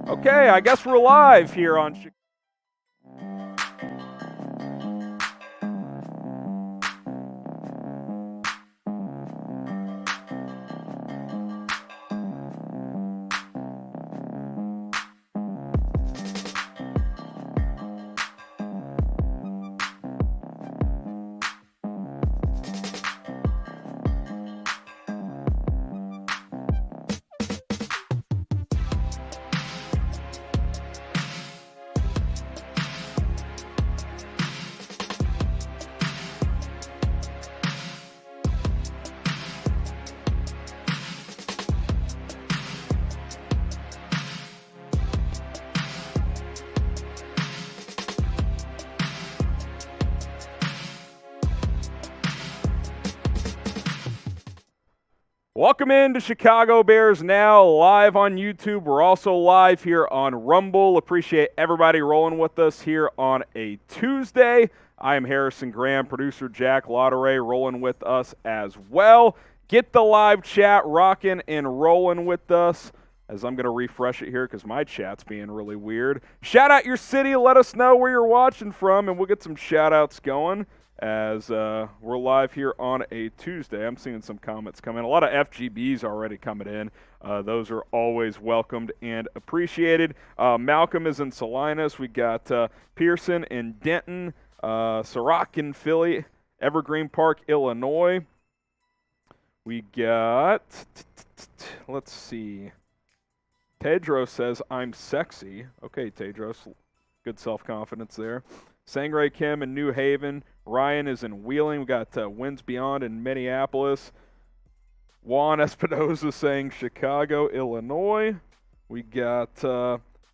Okay, I guess we're live here on Welcome into Chicago Bears Now, live on YouTube. We're also live here on Rumble. Appreciate everybody rolling with us here on a Tuesday. I am Harrison Graham, producer Jack Lauderay rolling with us as well. Get the live chat rocking and rolling with us, as I'm going to refresh it here because my chat's being really weird. Shout out your city. Let us know where you're watching from, and we'll get some shout-outs going. As we're live here on a Tuesday. I'm seeing some comments come in. A lot of FGBs already coming in. Those are always welcomed and appreciated. Malcolm is in Salinas. We got Pearson in Denton, Sirac in Philly, Evergreen Park, Illinois. We got, let's see, Tedros says, I'm sexy. Okay, Tedros, good self-confidence there. Sangray Kim in New Haven. Ryan is in Wheeling. We got Winds Beyond in Minneapolis. Juan Espinoza saying Chicago, Illinois. We got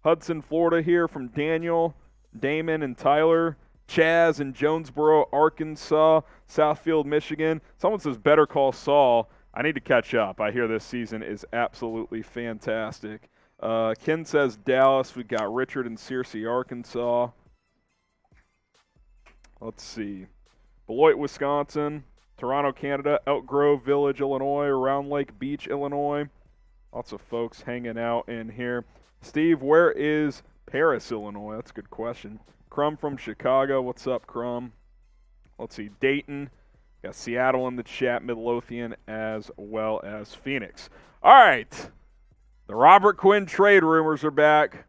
Hudson, Florida here from Daniel, Damon, and Tyler. Chaz in Jonesboro, Arkansas. Southfield, Michigan. Someone says Better Call Saul. I need to catch up. I hear this season is absolutely fantastic. Ken says Dallas. We got Richard in Searcy, Arkansas. Let's see. Beloit, Wisconsin. Toronto, Canada. Elk Grove Village, Illinois. Round Lake Beach, Illinois. Lots of folks hanging out in here. Steve, where is Paris, Illinois? That's a good question. Crum from Chicago. What's up, Crum? Let's see. Dayton. Got Seattle in the chat. Midlothian as well as Phoenix. All right. The Robert Quinn trade rumors are back.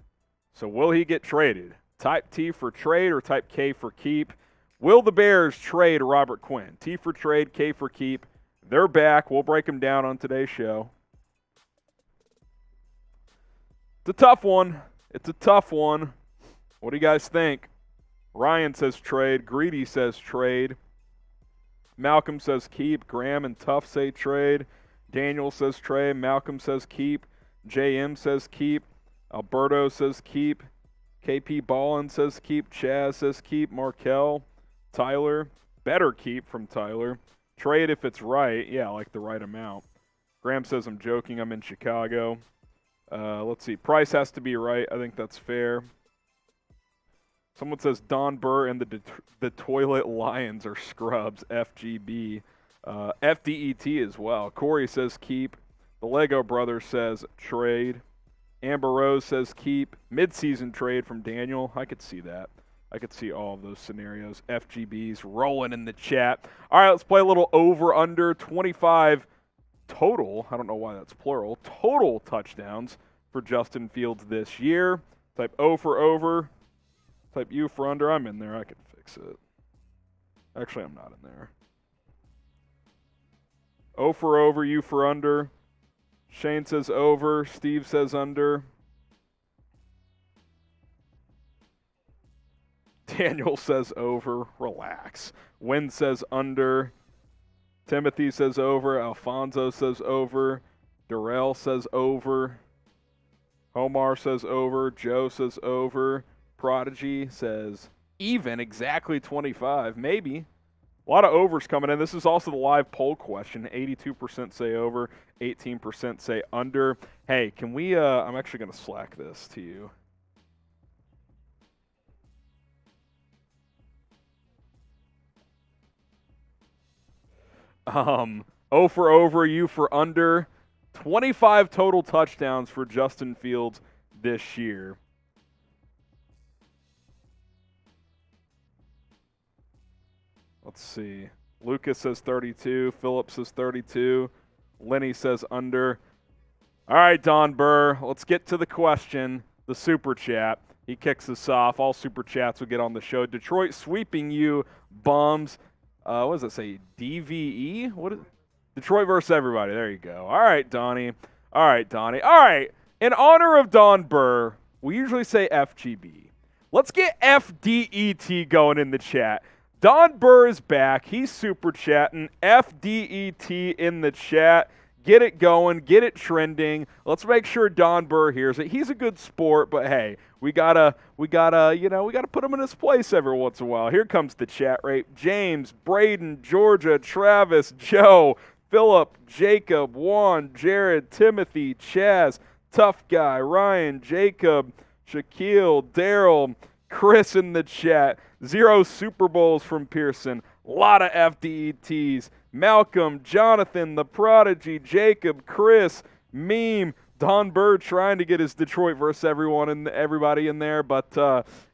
So will he get traded? Type T for trade or type K for keep? Will the Bears trade Robert Quinn? T for trade, K for keep. They're back. We'll break them down on today's show. It's a tough one. It's a tough one. What do you guys think? Ryan says trade. Greedy says trade. Malcolm says keep. Graham and Tuff say trade. Daniel says trade. Malcolm says keep. JM says keep. Alberto says keep. KP Ballin says keep. Chaz says keep. Markel. Tyler, better keep from Tyler. Trade if it's right. Yeah, like the right amount. Graham says I'm joking. I'm in Chicago. Let's see. Price has to be right. I think that's fair. Someone says Don Burr and the Toilet Lions are scrubs. FGB. FDET as well. Corey says keep. The Lego Brothers says trade. Amber Rose says keep. Mid-season trade from Daniel. I could see that. I could see all of those scenarios. FGBs rolling in the chat. All right, let's play a little over-under. 25 total. I don't know why that's plural. Total touchdowns for Justin Fields this year. Type O for over. Type U for under. I'm in there. I can fix it. Actually, I'm not in there. O for over, U for under. Shane says over. Steve says under. Daniel says over. Relax. Wynn says under. Timothy says over. Alfonso says over. Darrell says over. Omar says over. Joe says over. Prodigy says even, exactly 25. Maybe. A lot of overs coming in. This is also the live poll question. 82% say over. 18% say under. Hey, can we, I'm actually going to Slack this to you. O for over, U for under. 25 total touchdowns for Justin Fields this year. Let's see. Lucas says 32. Philip says 32. Lenny says under. All right, Don Burr, let's get to the question, the super chat. He kicks us off. All super chats will get on the show. Detroit sweeping you, bums. What does it say? DVE? What is it? Detroit versus everybody. There you go. All right, Donnie. All right, Donnie. All right. In honor of Don Burr, we usually say FGB. Let's get FDET going in the chat. Don Burr is back. He's super chatting. FDET in the chat. Get it going. Get it trending. Let's make sure Don Burr hears it. He's a good sport, but hey, we gotta put him in his place every once in a while. Here comes the chat rate. James, Braden, Georgia, Travis, Joe, Philip, Jacob, Juan, Jared, Timothy, Chaz, Tough Guy, Ryan, Jacob, Shaquille, Daryl, Chris in the chat. 0 Super Bowls from Pearson. A lot of FDETs. Malcolm, Jonathan, The Prodigy, Jacob, Chris, Meme, Don Burr trying to get his Detroit versus everybody in there, but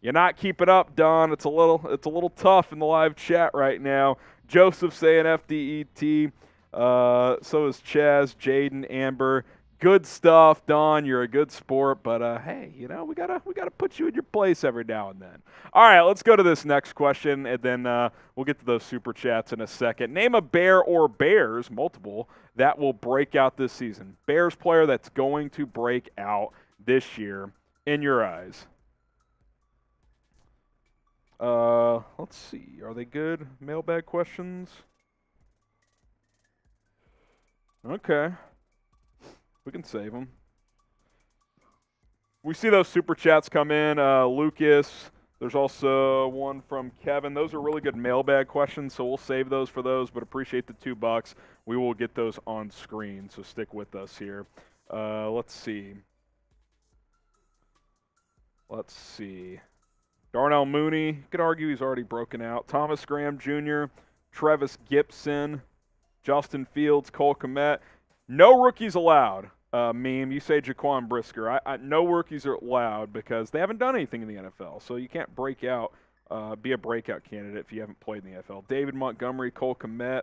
you're not keeping up, Don. It's a little tough in the live chat right now. Joseph saying FDET. So is Chaz, Jaden, Amber. Good stuff, Don. You're a good sport, but hey, we gotta put you in your place every now and then. All right, let's go to this next question, and then we'll get to those super chats in a second. Name a Bear or Bears, multiple, that will break out this season. Bears player that's going to break out this year in your eyes. Let's see. Are they good mailbag questions? Okay. We can save them. We see those super chats come in. Lucas, there's also one from Kevin. Those are really good mailbag questions, so we'll save those for those, but appreciate the $2. We will get those on screen, so stick with us here. Let's see. Darnell Mooney, you could argue he's already broken out. Thomas Graham Jr., Travis Gibson, Justin Fields, Cole Kmet. No rookies allowed. Meme, you say Jaquan Brisker. No rookies are allowed because they haven't done anything in the NFL. So you can't break out, be a breakout candidate if you haven't played in the NFL. David Montgomery, Cole Kmet.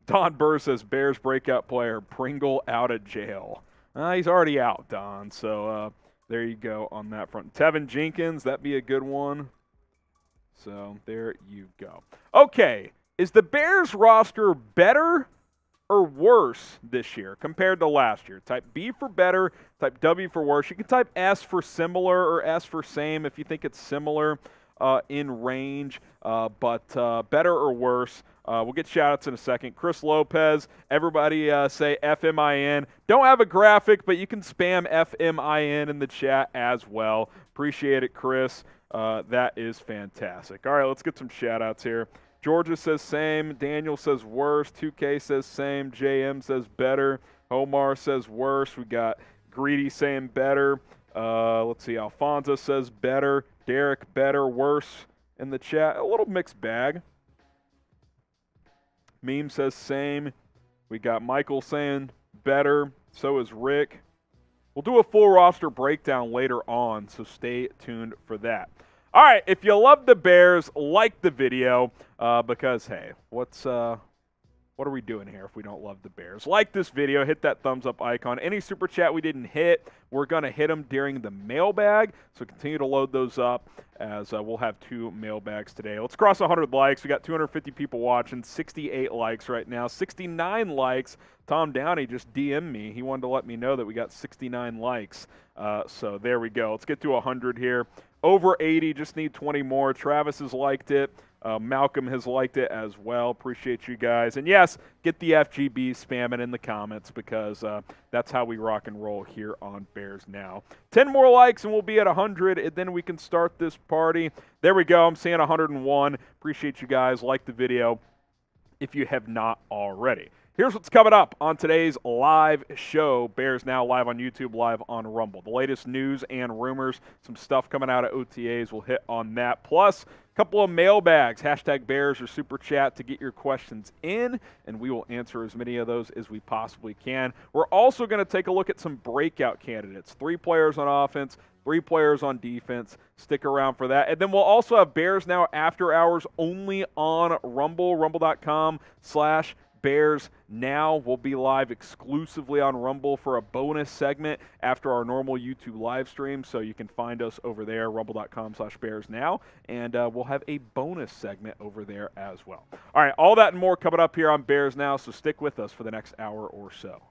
Don Burr says Bears breakout player, Pringle out of jail. He's already out, Don. So there you go on that front. Teven Jenkins, that'd be a good one. So there you go. Okay, is the Bears roster better or worse this year compared to last year? Type B for better, type W for worse. You can type S for similar or S for same if you think it's similar in range, but better or worse. We'll get shout-outs in a second. Chris Lopez, everybody say FMIN. Don't have a graphic, but you can spam FMIN in the chat as well. Appreciate it, Chris. That is fantastic. All right, let's get some shout-outs here. Georgia says same. Daniel says worse. 2K says same. JM says better. Omar says worse. We got Greedy saying better. Let's see. Alfonso says better. Derek better. Worse in the chat. A little mixed bag. Meme says same. We got Michael saying better. So is Rick. We'll do a full roster breakdown later on, so stay tuned for that. All right, if you love the Bears, like the video, because, hey, what are we doing here if we don't love the Bears? Like this video, hit that thumbs up icon. Any super chat we didn't hit, we're going to hit them during the mailbag, so continue to load those up as we'll have 2 mailbags today. Let's cross 100 likes. We got 250 people watching, 68 likes right now, 69 likes. Tom Downey just DM'd me. He wanted to let me know that we got 69 likes. So there we go. Let's get to 100 here. Over 80, just need 20 more. Travis has liked it. Malcolm has liked it as well. Appreciate you guys. And yes, get the FGB spamming in the comments because that's how we rock and roll here on Bears Now. 10 more likes and we'll be at 100, and then we can start this party. There we go. I'm seeing 101. Appreciate you guys. Like the video if you have not already. Here's what's coming up on today's live show. Bears Now live on YouTube, live on Rumble. The latest news and rumors, some stuff coming out of OTAs. We'll hit on that. Plus, a couple of mailbags, hashtag Bears or Super Chat to get your questions in, and we will answer as many of those as we possibly can. We're also going to take a look at some breakout candidates. 3 players on offense, 3 players on defense. Stick around for that. And then we'll also have Bears Now after hours only on Rumble, rumble.com/Bears Now. We'll be live exclusively on Rumble for a bonus segment after our normal YouTube live stream, so you can find us over there, rumble.com/Bears Now, and we'll have a bonus segment over there as well. All right, all that and more coming up here on Bears Now, so stick with us for the next hour or so.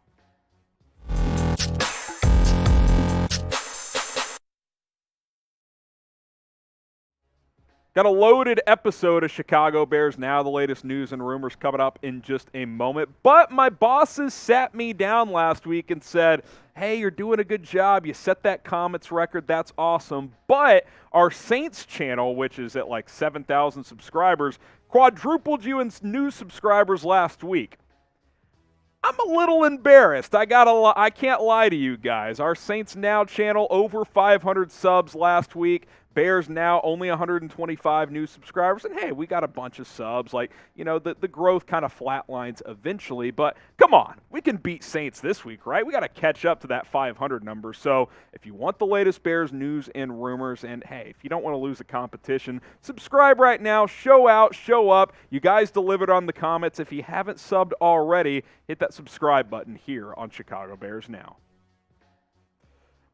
Got a loaded episode of Chicago Bears Now, the latest news and rumors coming up in just a moment. But my bosses sat me down last week and said, hey, you're doing a good job. You set that comments record. That's awesome. But our Saints channel, which is at like 7,000 subscribers, quadrupled you in new subscribers last week. I'm a little embarrassed. I can't lie to you guys. Our Saints Now channel, over 500 subs last week. Bears Now, only 125 new subscribers. And hey, we got a bunch of subs. Like, you know, the growth kind of flatlines eventually. But come on, we can beat Saints this week, right? We got to catch up to that 500 number. So if you want the latest Bears news and rumors, and hey, if you don't want to lose the competition, subscribe right now. Show out, show up. You guys delivered on the comments. If you haven't subbed already, hit that subscribe button here on Chicago Bears Now.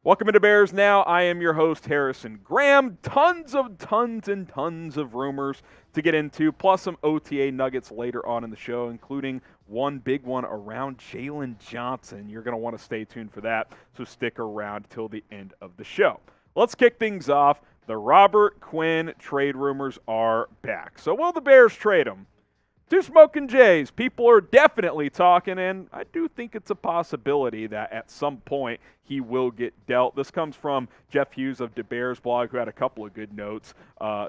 Welcome into Bears Now. I am your host, Harrison Graham. Tons and tons of rumors to get into, plus some OTA nuggets later on in the show, including one big one around Jalen Johnson. You're going to want to stay tuned for that, so stick around till the end of the show. Let's kick things off. The Robert Quinn trade rumors are back. So will the Bears trade him? Two Smoking Jays. People are definitely talking, and I do think it's a possibility that at some point he will get dealt. This comes from Jeff Hughes of DaBearsBlog, who had a couple of good notes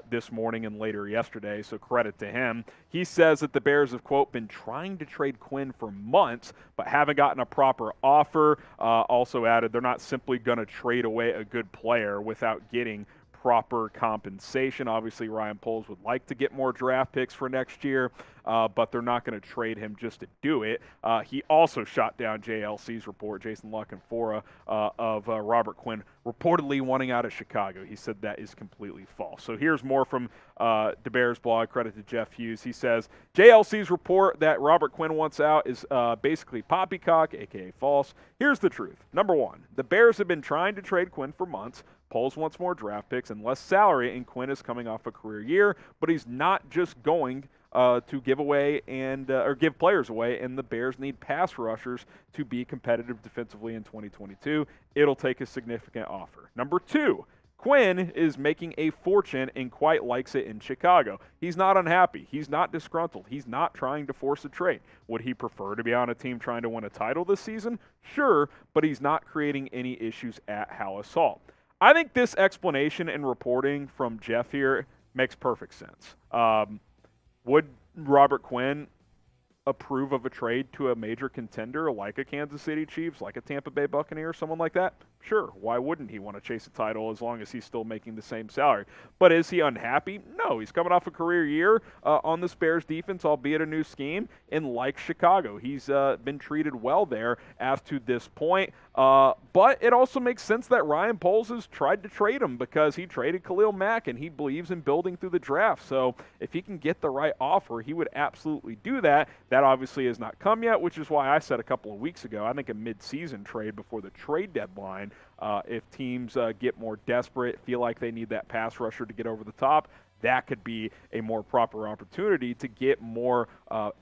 this morning and later yesterday, so credit to him. He says that the Bears have, quote, been trying to trade Quinn for months, but haven't gotten a proper offer. Also added, they're not simply going to trade away a good player without getting proper compensation. Obviously, Ryan Poles would like to get more draft picks for next year, but they're not going to trade him just to do it. He also shot down JLC's report, Jason La Canfora, of Robert Quinn reportedly wanting out of Chicago. He said that is completely false. So here's more from DaBearsBlog. Credit to Jeff Hughes. He says, JLC's report that Robert Quinn wants out is basically poppycock, a.k.a. false. Here's the truth. Number one, the Bears have been trying to trade Quinn for months. Poles wants more draft picks and less salary, and Quinn is coming off a career year, but he's not just going to give away or give players away, and the Bears need pass rushers to be competitive defensively in 2022. It'll take a significant offer. Number two, Quinn is making a fortune and quite likes it in Chicago. He's not unhappy. He's not disgruntled. He's not trying to force a trade. Would he prefer to be on a team trying to win a title this season? Sure, but he's not creating any issues at Halas Hall. I think this explanation and reporting from Jeff here makes perfect sense. Would Robert Quinn approve of a trade to a major contender like a Kansas City Chiefs, like a Tampa Bay Buccaneers, someone like that? Sure, why wouldn't he want to chase a title as long as he's still making the same salary? But is he unhappy? No, he's coming off a career year on this Bears defense, albeit a new scheme, and like Chicago. He's been treated well there as to this point. But it also makes sense that Ryan Poles has tried to trade him because he traded Khalil Mack and he believes in building through the draft. So if he can get the right offer, he would absolutely do that. That obviously has not come yet, which is why I said a couple of weeks ago, I think a mid-season trade before the trade deadline, if teams get more desperate, feel like they need that pass rusher to get over the top, that could be a more proper opportunity to get more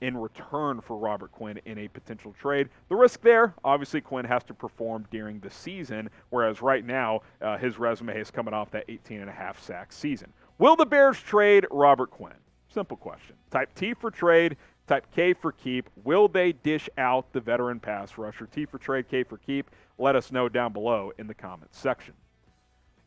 in return for Robert Quinn in a potential trade. The risk there, obviously Quinn has to perform during the season, whereas right now his resume is coming off that 18.5 sack season. Will the Bears trade Robert Quinn? Simple question. Type T for trade, type K for keep. Will they dish out the veteran pass rusher? T for trade, K for keep. Let us know down below in the comments section.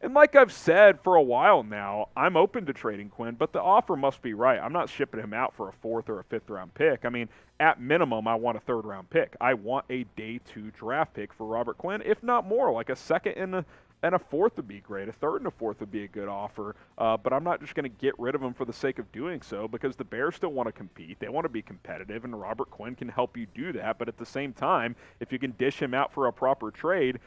And like I've said for a while now, I'm open to trading Quinn, but the offer must be right. I'm not shipping him out for a 4th or a 5th round pick. I mean, at minimum, I want a 3rd round pick. I want a day 2 draft pick for Robert Quinn, if not more, like a 2nd and a 4th would be great. A 3rd and a 4th would be a good offer, but I'm not just going to get rid of him for the sake of doing so, because the Bears still want to compete. They want to be competitive, and Robert Quinn can help you do that. But at the same time, if you can dish him out for a proper trade,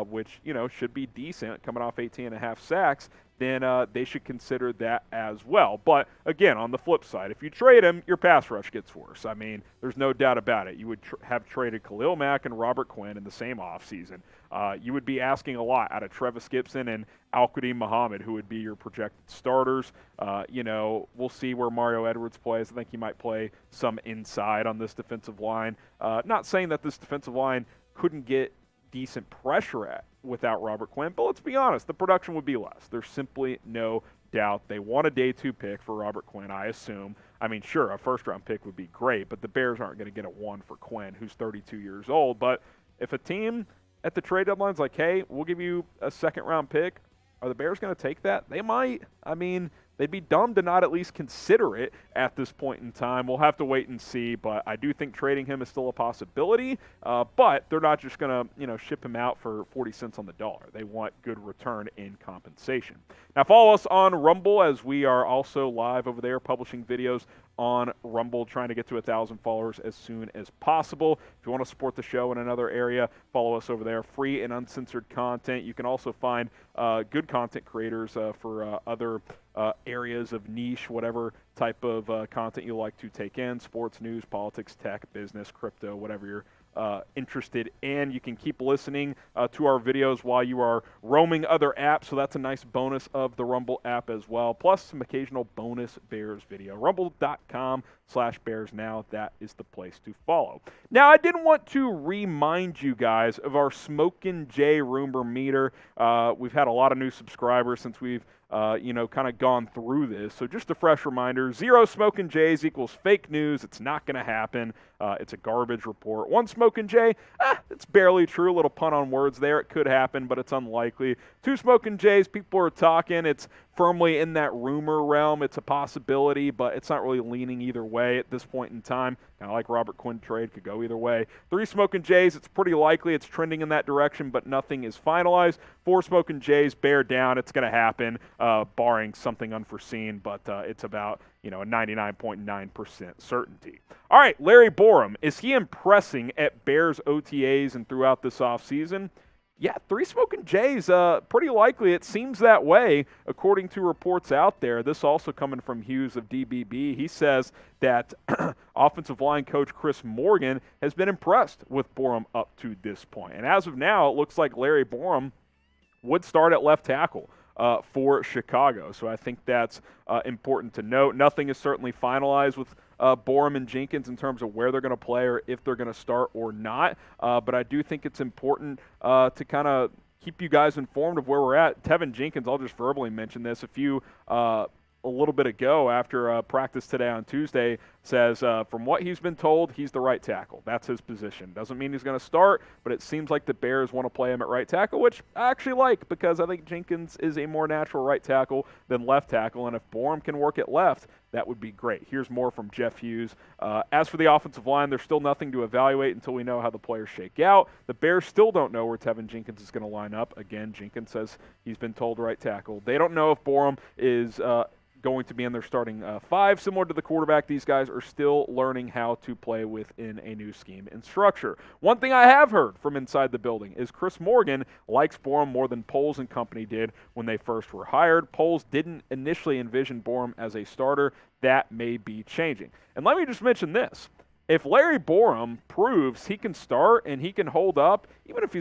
which, should be decent, coming off 18.5 sacks, then they should consider that as well. But again, on the flip side, if you trade him, your pass rush gets worse. I mean, there's no doubt about it. You would have traded Khalil Mack and Robert Quinn in the same offseason. You would be asking a lot out of Trevis Gibson and Al-Qadim Muhammad, who would be your projected starters. We'll see where Mario Edwards plays. I think he might play some inside on this defensive line. Not saying that this defensive line couldn't get decent pressure without Robert Quinn, but let's be honest, the production would be less. There's simply no doubt. They want a day 2 pick for Robert Quinn, I assume. I mean, sure, a 1st round pick would be great, but the Bears aren't going to get a 1 for Quinn, who's 32 years old. But if a team at the trade deadline's like, hey, we'll give you a 2nd round pick, are the Bears going to take that? They might. I mean, they'd be dumb to not at least consider it at this point in time. We'll have to wait and see, but I do think trading him is still a possibility. But they're not just going to, ship him out for 40 cents on the dollar. They want good return in compensation. Now, follow us on Rumble, as we are also live over there publishing videos on Rumble, trying to get to 1,000 followers as soon as possible. If you want to support the show in another area, follow us over there. Free and uncensored content. You can also find good content creators for other areas of niche, whatever type of content you like to take in: sports, news, politics, tech, business, crypto, whatever you're interested in. You can keep listening to our videos while you are roaming other apps, so that's a nice bonus of the Rumble app as well, plus some occasional bonus Bears video. Rumble.com/Bears now, that is the place to follow. Now, I didn't want to remind you guys of our Smokin' Jay rumor meter. We've had a lot of new subscribers since we've kind of gone through this. So just a fresh reminder, 0 Smokin' Jays equals fake news. It's not going to happen. It's a garbage report. 1 Smokin' Jay, it's barely true. A little pun on words there. It could happen, but it's unlikely. 2 Smokin' Jays, people are talking. It's firmly in that rumor realm. It's a possibility, but it's not really leaning either way at this point in time. Kind of like Robert Quinn trade, could go either way. 3 Smokin' Jays, it's pretty likely. It's trending in that direction, but nothing is finalized. 4 Smokin' Jays, bear down. It's going to happen, barring something unforeseen, but it's about a 99.9% certainty. All right, Larry Borom, is he impressing at Bears OTAs and throughout this offseason? Yeah, 3 Smokin' Jays, pretty likely. It seems that way, according to reports out there. This also coming from Hughes of DBB. He says that offensive line coach Chris Morgan has been impressed with Borom up to this point. And as of now, it looks like Larry Borom would start at left tackle for Chicago. So I think that's important to note. Nothing is certainly finalized with Borom and Jenkins in terms of where they're going to play or if they're going to start or not. But I do think it's important to kind of keep you guys informed of where we're at. Teven Jenkins, I'll just verbally mention this, a little bit ago after practice today on Tuesday, says from what he's been told, he's the right tackle. That's his position. Doesn't mean he's going to start, but it seems like the Bears want to play him at right tackle, which I actually like, because I think Jenkins is a more natural right tackle than left tackle, and if Borom can work at left, that would be great. Here's more from Jeff Hughes. As for the offensive line, there's still nothing to evaluate until we know how the players shake out. The Bears still don't know where Teven Jenkins is going to line up. Again, Jenkins says he's been told right tackle. They don't know if Borom is going to be in their starting 5. Similar to the quarterback, these guys are still learning how to play within a new scheme and structure. One thing I have heard from inside the building is Chris Morgan likes Borom more than Poles and company did when they first were hired. Poles didn't initially envision Borom as a starter. That may be changing. And let me just mention this. If Larry Borom proves he can start and he can hold up, even if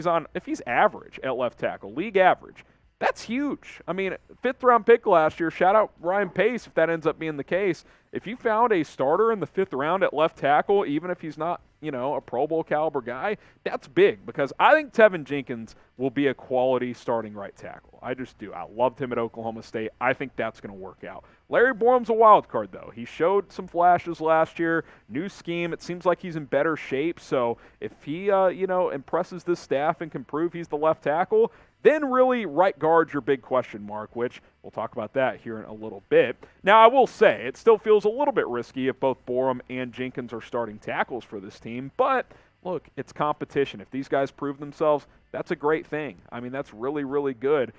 he's average at left tackle, league average, that's huge. I mean, 5th round pick last year, shout out Ryan Pace if that ends up being the case. if you found a starter in the 5th round at left tackle, even if he's not, a Pro Bowl caliber guy, that's big because I think Teven Jenkins will be a quality starting right tackle. I just do. I loved him at Oklahoma State. I think that's going to work out. Larry Borom's a wild card, though. He showed some flashes last year. New scheme. It seems like he's in better shape. So if he, impresses this staff and can prove he's the left tackle, then really right guard's your big question mark, which we'll talk about that here in a little bit. Now, I will say it still feels a little bit risky if both Borom and Jenkins are starting tackles for this team, but look, it's competition. If these guys prove themselves, that's a great thing. I mean, that's really, really good.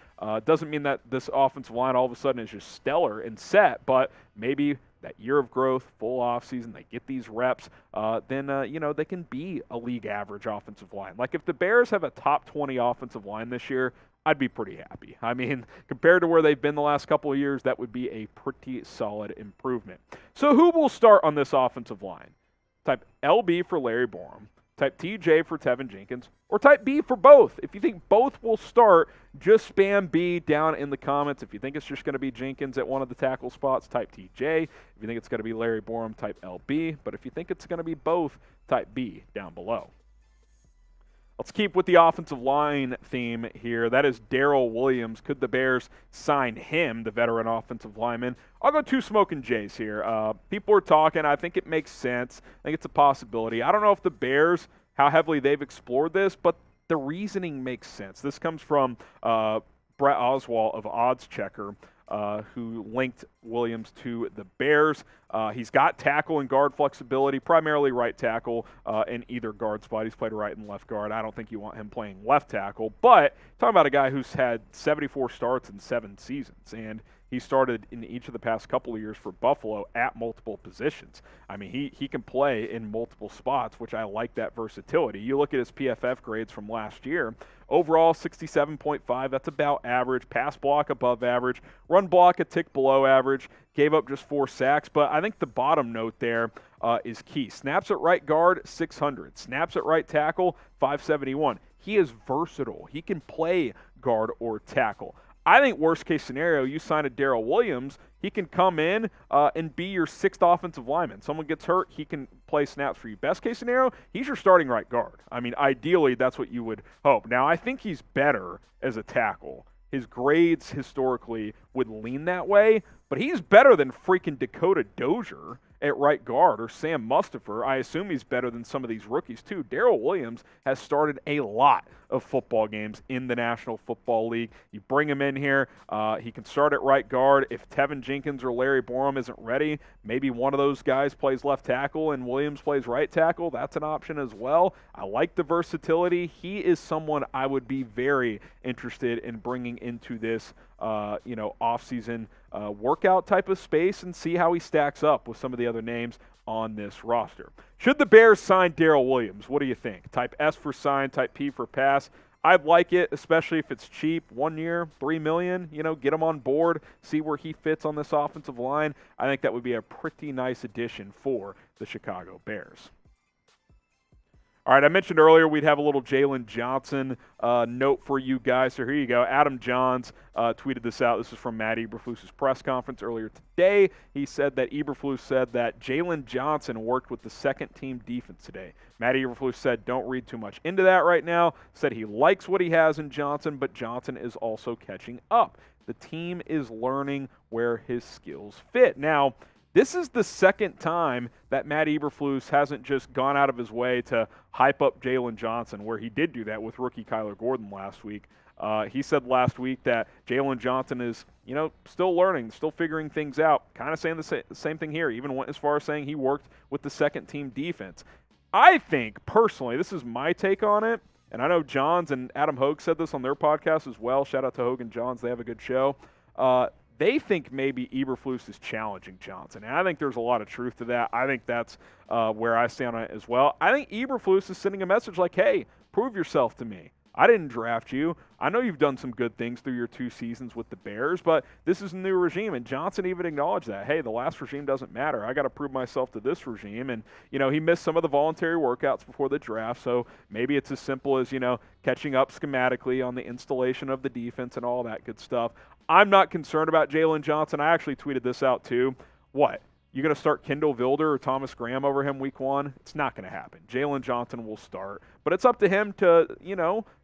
Doesn't mean that this offensive line all of a sudden is just stellar and set, but maybe that year of growth, full offseason, they get these reps, then they can be a league average offensive line. Like if the Bears have a top 20 offensive line this year, I'd be pretty happy. I mean, compared to where they've been the last couple of years, that would be a pretty solid improvement. So who will start on this offensive line? Type LB for Larry Borom, type TJ for Teven Jenkins, or type B for both. If you think both will start, just spam B down in the comments. If you think it's just going to be Jenkins at one of the tackle spots, type TJ. If you think it's going to be Larry Borom, type LB. But if you think it's going to be both, type B down below. Let's keep with the offensive line theme here. That is Daryl Williams. Could the Bears sign him, the veteran offensive lineman? I'll go 2 smoking Jays here. People are talking. I think it makes sense. I think it's a possibility. I don't know if the Bears, how heavily they've explored this, but the reasoning makes sense. This comes from Brett Oswalt of Odds Checker, who linked Williams to the Bears. He's got tackle and guard flexibility, primarily right tackle in either guard spot. He's played right and left guard. I don't think you want him playing left tackle, but talking about a guy who's had 74 starts in 7 seasons, and he started in each of the past couple of years for Buffalo at multiple positions. I mean, he can play in multiple spots, which I like that versatility. You look at his PFF grades from last year. Overall, 67.5. That's about average. Pass block above average. Run block a tick below average. Gave up just 4 sacks. But I think the bottom note there is key. Snaps at right guard, 600. Snaps at right tackle, 571. He is versatile. He can play guard or tackle. I think worst case scenario, you sign a Daryl Williams, he can come in and be your 6th offensive lineman. Someone gets hurt, he can play snaps for you. Best case scenario, he's your starting right guard. I mean, ideally, that's what you would hope. Now, I think he's better as a tackle. His grades historically would lean that way, but he's better than freaking Dakota Dozier at right guard or Sam Mustipher. I assume he's better than some of these rookies too. Daryl Williams has started a lot of football games in the National Football League. You bring him in here, he can start at right guard. If Teven Jenkins or Larry Borom isn't ready, maybe one of those guys plays left tackle and Williams plays right tackle. That's an option as well. I like the versatility. He is someone I would be very interested in bringing into this off-season workout type of space and see how he stacks up with some of the other names on this roster. Should the Bears sign Daryl Williams? What do you think? Type S for sign, type P for pass. I'd like it, especially if it's cheap. 1 year, $3 million, get him on board, see where he fits on this offensive line. I think that would be a pretty nice addition for the Chicago Bears. All right, I mentioned earlier we'd have a little Jalen Johnson note for you guys. So here you go. Adam Johns tweeted this out. This is from Matt Eberflus's press conference earlier today. He said that Eberflus said that Jalen Johnson worked with the second-team defense today. Matt Eberflus said don't read too much into that right now. Said he likes what he has in Johnson, but Johnson is also catching up. The team is learning where his skills fit. Now, this is the second time that Matt Eberflus hasn't just gone out of his way to hype up Jalen Johnson, where he did do that with rookie Kyler Gordon last week. He said last week that Jalen Johnson is, still learning, still figuring things out, kind of saying the same thing here, even went as far as saying he worked with the second-team defense. I think, personally, this is my take on it, and I know Johns and Adam Hogue said this on their podcast as well. Shout out to Hogue and Johns. They have a good show. They think maybe Eberflus is challenging Johnson, and I think there's a lot of truth to that. I think that's where I stand on it as well. I think Eberflus is sending a message like, hey, prove yourself to me. I didn't draft you. I know you've done some good things through your 2 seasons with the Bears, but this is a new regime, and Johnson even acknowledged that. Hey, the last regime doesn't matter. I got to prove myself to this regime, and, he missed some of the voluntary workouts before the draft, so maybe it's as simple as, catching up schematically on the installation of the defense and all that good stuff. I'm not concerned about Jalen Johnson. I actually tweeted this out too. What? You going to start Kendall Vilder or Thomas Graham over him week 1? It's not going to happen. Jalen Johnson will start. But it's up to him to,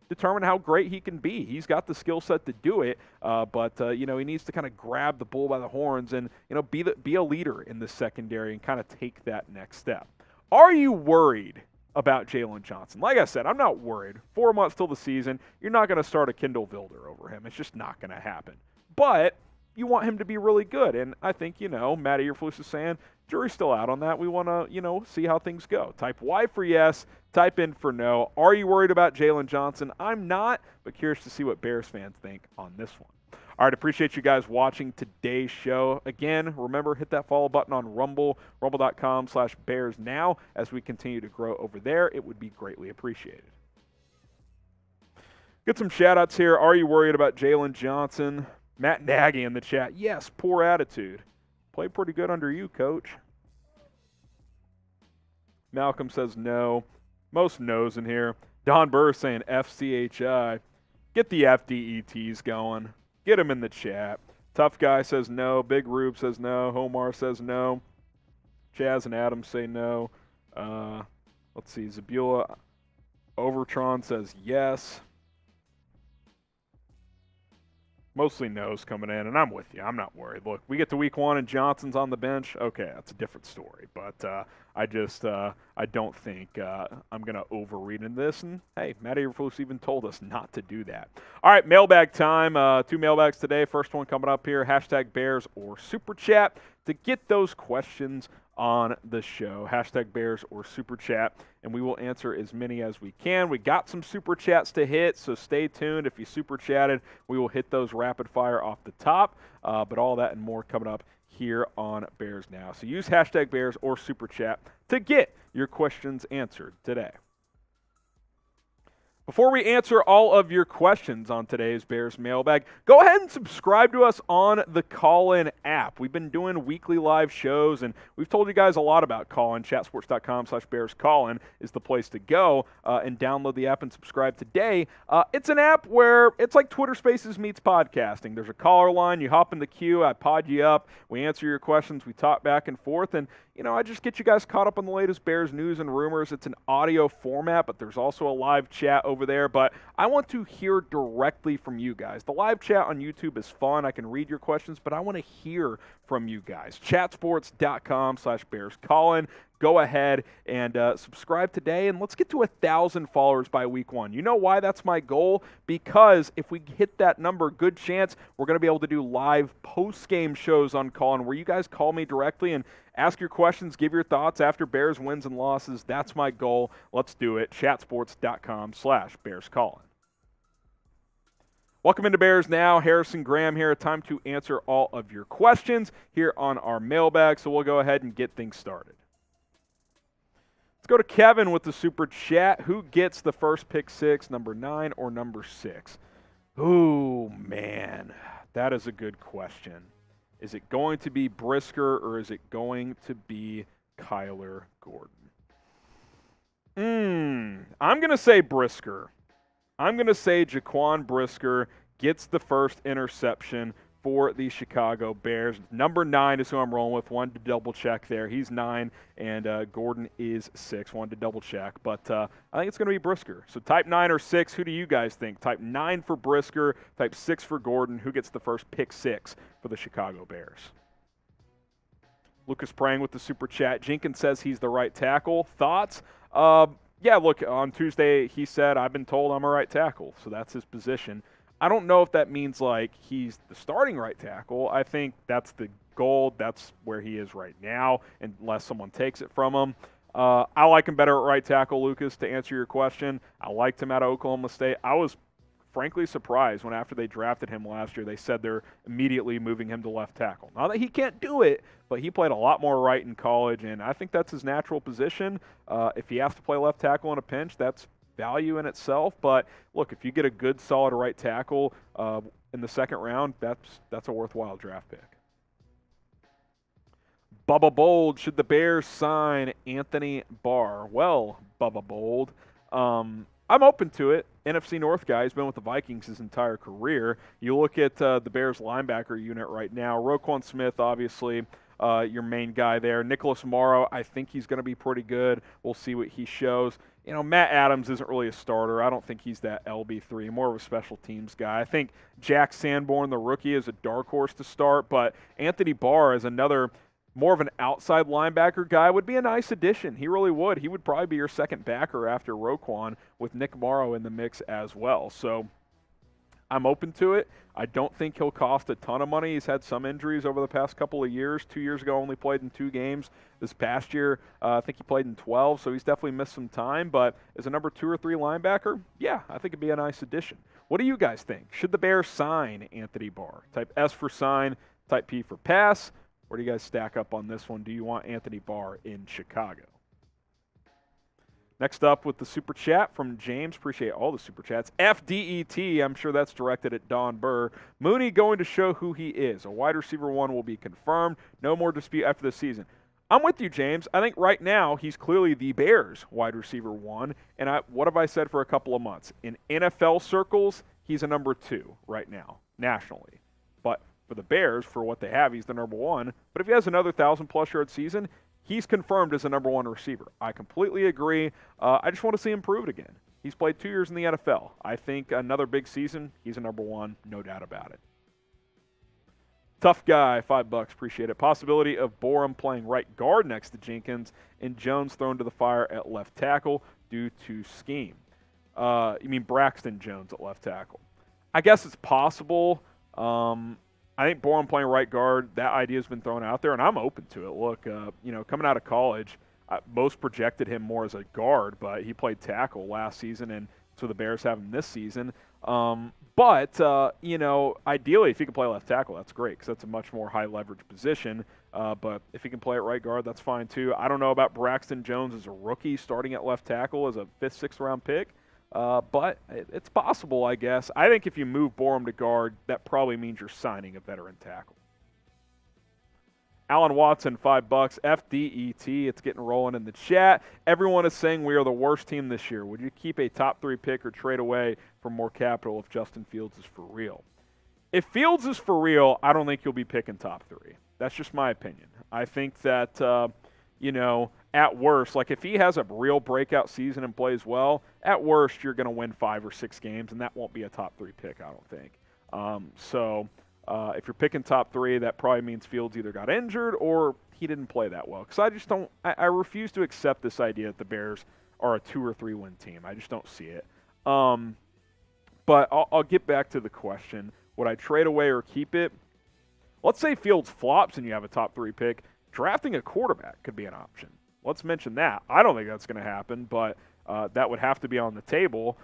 determine how great he can be. He's got the skill set to do it, but he needs to kind of grab the bull by the horns and, be a leader in the secondary and kind of take that next step. Are you worried about Jalen Johnson? Like I said, I'm not worried. 4 months till the season, you're not going to start a Kendall Vilder over him. It's just not going to happen. But you want him to be really good, and I think, Matt Eberflus is saying, jury's still out on that. We want to, see how things go. Type Y for yes, type in for no. Are you worried about Jalen Johnson? I'm not, but curious to see what Bears fans think on this one. All right, appreciate you guys watching today's show. Again, remember, hit that follow button on Rumble, rumble.com/BearsNow. As we continue to grow over there, it would be greatly appreciated. Get some shout-outs here. Are you worried about Jalen Johnson? Matt Nagy in the chat. Yes, poor attitude. Played pretty good under you, coach. Malcolm says no. Most no's in here. Don Burr saying FCHI. Get the FDETs going. Get them in the chat. Tough Guy says no. Big Rube says no. Homar says no. Chaz and Adam say no. Let's see. Zabula Overtron says yes. Mostly no's coming in, and I'm with you. I'm not worried. Look, we get to week 1 and Johnson's on the bench. Okay, that's a different story. But I don't think I'm going to overread into this. And, hey, Matt Eberflus even told us not to do that. All right, mailbag time. 2 mailbags today. First one coming up here, hashtag Bears or Super Chat. To get those questions on the show, hashtag Bears or Super Chat, and we will answer as many as we can. We got some Super Chats to hit, so stay tuned. If you Super Chatted, we will hit those rapid fire off the top, but all that and more coming up here on Bears Now. So use hashtag Bears or Super Chat to get your questions answered today. Before we answer all of your questions on today's Bears mailbag, go ahead and subscribe to us on the Callin app. We've been doing weekly live shows, and we've told you guys a lot about Callin. Chatsports.com/BearsCallin is the place to go and download the app and subscribe today. It's an app where it's like Twitter Spaces meets podcasting. There's a caller line. You hop in the queue. I pod you up. We answer your questions. We talk back and forth, and I just get you guys caught up on the latest Bears news and rumors. It's an audio format, but there's also a live chat over there. But I want to hear directly from you guys. The live chat on YouTube is fun. I can read your questions, but I want to hear from you guys. Chatsports.com/BearsCallin. Go ahead and subscribe today, and let's get to 1,000 followers by week 1. You know why that's my goal? Because if we hit that number, good chance we're going to be able to do live post-game shows on Callin where you guys call me directly and ask your questions, give your thoughts after Bears wins and losses. That's my goal. Let's do it. Chatsports.com/BearsCallin. Welcome into Bears Now. Harrison Graham here. Time to answer all of your questions here on our mailbag, so we'll go ahead and get things started. Let's go to Kevin with the Super Chat. Who gets the first pick 6, number 9 or number 6? Ooh, man, that is a good question. Is it going to be Brisker or is it going to be Kyler Gordon? I'm going to say Brisker. I'm going to say Jaquan Brisker gets the first interception for the Chicago Bears. Number 9 is who I'm rolling with. Wanted to double check there. He's 9, and Gordon is 6. Wanted to double check, but I think it's going to be Brisker. So type 9 or 6. Who do you guys think? Type 9 for Brisker. Type 6 for Gordon. Who gets the first pick 6 for the Chicago Bears? Lucas Prang with the Super Chat. Jenkins says he's the right tackle. Thoughts? Yeah, look, on Tuesday he said, I've been told I'm a right tackle, so that's his position. I don't know if that means like he's the starting right tackle. I think that's the goal. That's where he is right now, unless someone takes it from him. I like him better at right tackle, Lucas, to answer your question. I liked him at Oklahoma State. I was frankly surprised when after they drafted him last year, they said they're immediately moving him to left tackle. Not that he can't do it, but he played a lot more right in college, and I think that's his natural position. If he has to play left tackle in a pinch, that's value in itself. But look, if you get a good solid right tackle in the second round, that's a worthwhile draft pick. Bubba Bold, should the Bears sign Anthony Barr? Well, Bubba Bold, I'm open to it. NFC North guy. He's been with the Vikings his entire career. You look at the Bears linebacker unit right now. Roquan Smith, obviously, your main guy there. Nicholas Morrow, I think he's going to be pretty good. We'll see what he shows. Matt Adams isn't really a starter. I don't think he's that LB3, more of a special teams guy. I think Jack Sanborn, the rookie, is a dark horse to start, but Anthony Barr is another more of an outside linebacker guy, would be a nice addition. He really would. He would probably be your second backer after Roquan with Nick Morrow in the mix as well. So I'm open to it. I don't think he'll cost a ton of money. He's had some injuries over the past couple of years. 2 years ago, only played in 2 games. This past year, I think he played in 12, so he's definitely missed some time. But as a number 2 or 3 linebacker, yeah, I think it'd be a nice addition. What do you guys think? Should the Bears sign Anthony Barr? Type S for sign, type P for pass. Where do you guys stack up on this one? Do you want Anthony Barr in Chicago? Next up with the Super Chat from James. Appreciate all the Super Chats. FDET, I'm sure that's directed at Don Burr. Mooney going to show who he is. A wide receiver 1 will be confirmed. No more dispute after the season. I'm with you, James. I think right now he's clearly the Bears wide receiver 1. And what have I said for a couple of months? In NFL circles, he's a number 2 right now, nationally. But for the Bears, for what they have, he's the number 1. But if he has another 1,000-plus yard season, he's confirmed as a number 1 receiver. I completely agree. I just want to see him prove it again. He's played 2 years in the NFL. I think another big season, he's a number 1, no doubt about it. Tough guy, $5. Appreciate it. Possibility of Borom playing right guard next to Jenkins and Jones thrown to the fire at left tackle due to scheme. You mean Braxton Jones at left tackle. I guess it's possible. I think Borom playing right guard, that idea has been thrown out there, and I'm open to it. Look, coming out of college, most projected him more as a guard, but he played tackle last season, and so the Bears have him this season. But ideally, if he can play left tackle, that's great because that's a much more high-leverage position. But if he can play at right guard, that's fine too. I don't know about Braxton Jones as a rookie starting at left tackle as a 5th, 6th-round pick. But it's possible, I guess. I think if you move Borom to guard, that probably means you're signing a veteran tackle. Alan Watson, $5. FDET, it's getting rolling in the chat. Everyone is saying we are the worst team this year. Would you keep a top 3 pick or trade away for more capital if Justin Fields is for real? If Fields is for real, I don't think you'll be picking top 3. That's just my opinion. I think that, at worst, like if he has a real breakout season and plays well, at worst you're going to win 5 or 6 games, and that won't be a top 3 pick, I don't think. If you're picking top 3, that probably means Fields either got injured or he didn't play that well. Because I refuse to accept this idea that the Bears are a 2 or 3 win team. I just don't see it. But I'll get back to the question. Would I trade away or keep it? Let's say Fields flops and you have a top 3 pick. Drafting a quarterback could be an option. Let's mention that. I don't think that's going to happen, but that would have to be on the table.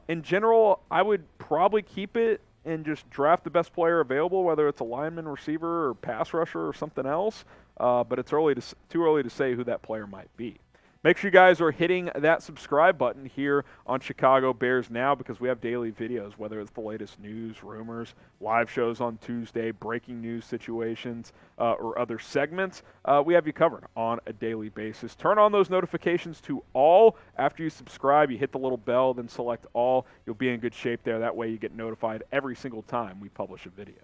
In general, I would probably keep it and just draft the best player available, whether it's a lineman, receiver, or pass rusher or something else. But it's too early to say who that player might be. Make sure you guys are hitting that subscribe button here on Chicago Bears Now because we have daily videos, whether it's the latest news, rumors, live shows on Tuesday, breaking news situations, or other segments. We have you covered on a daily basis. Turn on those notifications to all. After you subscribe, you hit the little bell, then select all. You'll be in good shape there. That way you get notified every single time we publish a video.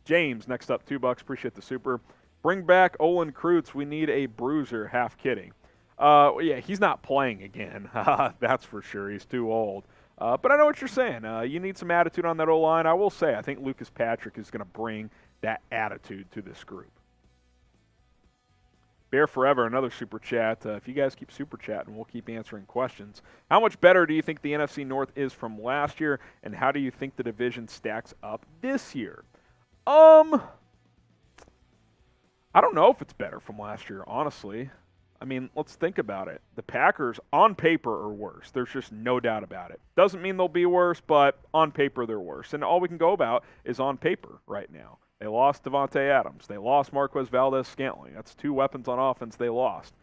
James, next up, $2. Appreciate the super. Bring back Olin Kreutz. We need a bruiser. Half kidding. Yeah, he's not playing again. That's for sure. He's too old. But I know what you're saying. You need some attitude on that O-line. I will say, I think Lucas Patrick is going to bring that attitude to this group. Bear Forever, another super chat. If you guys keep super chatting, we'll keep answering questions. How much better do you think the NFC North is from last year, and how do you think the division stacks up this year? I don't know if it's better from last year, honestly. I mean, let's think about it. The Packers, on paper, are worse. There's just no doubt about it. Doesn't mean they'll be worse, but on paper, they're worse. And all we can go about is on paper right now. They lost Devontae Adams. They lost Marquez Valdes-Scantling. That's 2 weapons on offense they lost.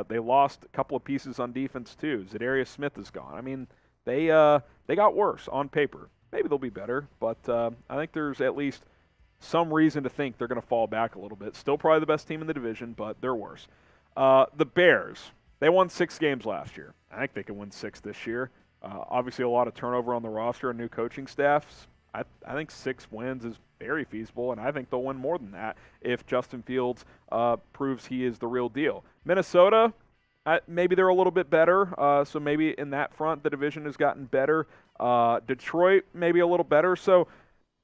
They lost a couple of pieces on defense, too. Zadarius Smith is gone. I mean, they got worse on paper. Maybe they'll be better, but I think there's at least some reason to think they're going to fall back a little bit. Still probably the best team in the division, but they're worse. The Bears, they won 6 games last year. I think they can win 6 this year. Obviously, a lot of turnover on the roster and new coaching staffs. I think 6 wins is very feasible, and I think they'll win more than that if Justin Fields proves he is the real deal. Minnesota, maybe they're a little bit better, so maybe in that front the division has gotten better. Detroit, maybe a little better, so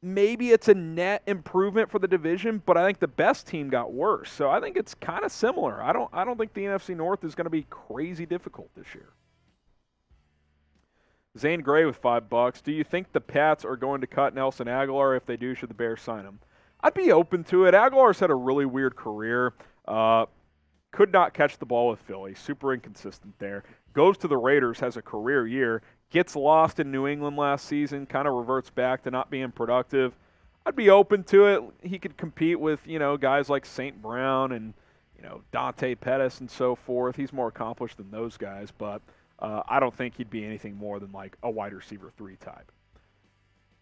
maybe it's a net improvement for the division, but I think the best team got worse. So I think it's kind of similar. I don't think the NFC North is going to be crazy difficult this year. Zane Gray with $5. Do you think the Pats are going to cut Nelson Aguilar? If they do, should the Bears sign him? I'd be open to it. Aguilar's had a really weird career. Could not catch the ball with Philly. Super inconsistent there. Goes to the Raiders, has a career year. Gets lost in New England last season, kind of reverts back to not being productive. I'd be open to it. He could compete with, guys like St. Brown and, Dante Pettis and so forth. He's more accomplished than those guys, but I don't think he'd be anything more than like a wide receiver 3 type.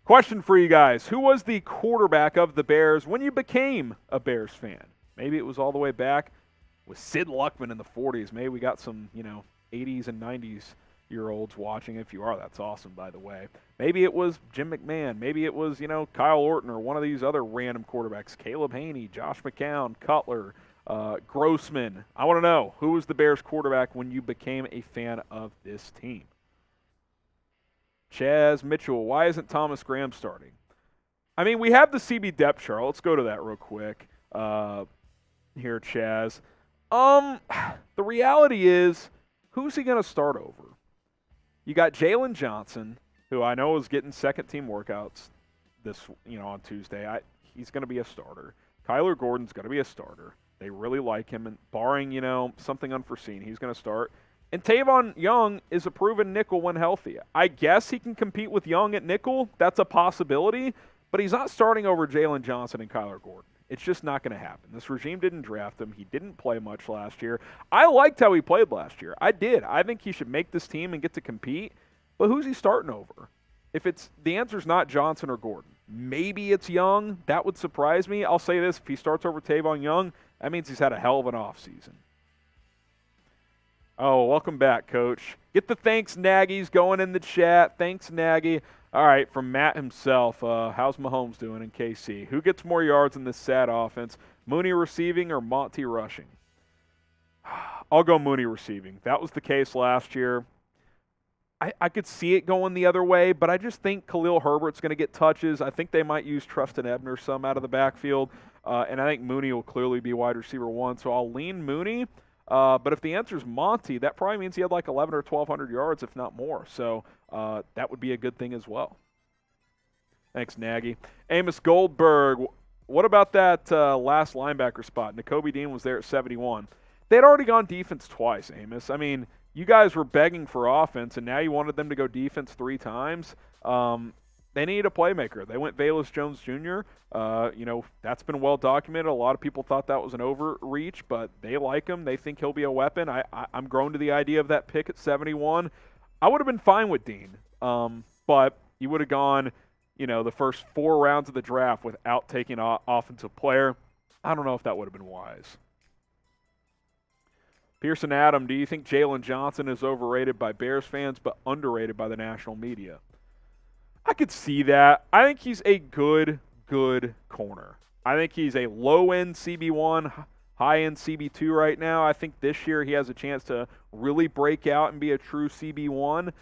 Question for you guys. Who was the quarterback of the Bears when you became a Bears fan? Maybe it was all the way back with Sid Luckman in the 40s. Maybe we got some, 80s and 90s year-olds watching. If you are, that's awesome, by the way. Maybe it was Jim McMahon. Maybe it was, Kyle Orton or one of these other random quarterbacks. Caleb Haney, Josh McCown, Cutler, Grossman. I want to know, who was the Bears quarterback when you became a fan of this team? Chaz Mitchell, why isn't Thomas Graham starting? I mean, we have the CB depth chart. Let's go to that real quick here, Chaz. The reality is, who's he going to start over? You got Jalen Johnson, who I know is getting second-team workouts this, on Tuesday. He's going to be a starter. Kyler Gordon's going to be a starter. They really like him, and barring, something unforeseen, he's going to start. And Tavon Young is a proven nickel when healthy. I guess he can compete with Young at nickel. That's a possibility, but he's not starting over Jalen Johnson and Kyler Gordon. It's just not going to happen. This regime didn't draft him. He didn't play much last year. I liked how he played last year. I did. I think he should make this team and get to compete. But who's he starting over? If it's the answer's not Johnson or Gordon, maybe it's Young. That would surprise me. I'll say this: if he starts over Tavon Young, that means he's had a hell of an offseason. Oh, welcome back, Coach. Get the thanks Nagy's going in the chat. Thanks, Nagy. All right, from Matt himself, how's Mahomes doing in KC? Who gets more yards in this sad offense? Mooney receiving or Monty rushing? I'll go Mooney receiving. That was the case last year. I could see it going the other way, but I just think Khalil Herbert's going to get touches. I think they might use Tristan Ebner some out of the backfield, and I think Mooney will clearly be wide receiver 1, so I'll lean Mooney. But if the answer is Monty, that probably means he had like 11 or 1,200 yards, if not more. So that would be a good thing as well. Thanks, Nagy. Amos Goldberg, what about that last linebacker spot? Nakobe Dean was there at 71. They'd already gone defense twice, Amos. I mean, you guys were begging for offense, and now you wanted them to go defense 3 times. They need a playmaker. They went Velus Jones Jr. That's been well documented. A lot of people thought that was an overreach, but they like him. They think he'll be a weapon. I'm grown to the idea of that pick at 71. I would have been fine with Dean, but you would have gone, the first 4 rounds of the draft without taking an offensive player. I don't know if that would have been wise. Pearson Adam, do you think Jalen Johnson is overrated by Bears fans but underrated by the national media? I could see that. I think he's a good corner. I think he's a low-end CB1, high-end CB2 right now. I think this year he has a chance to really break out and be a true CB1.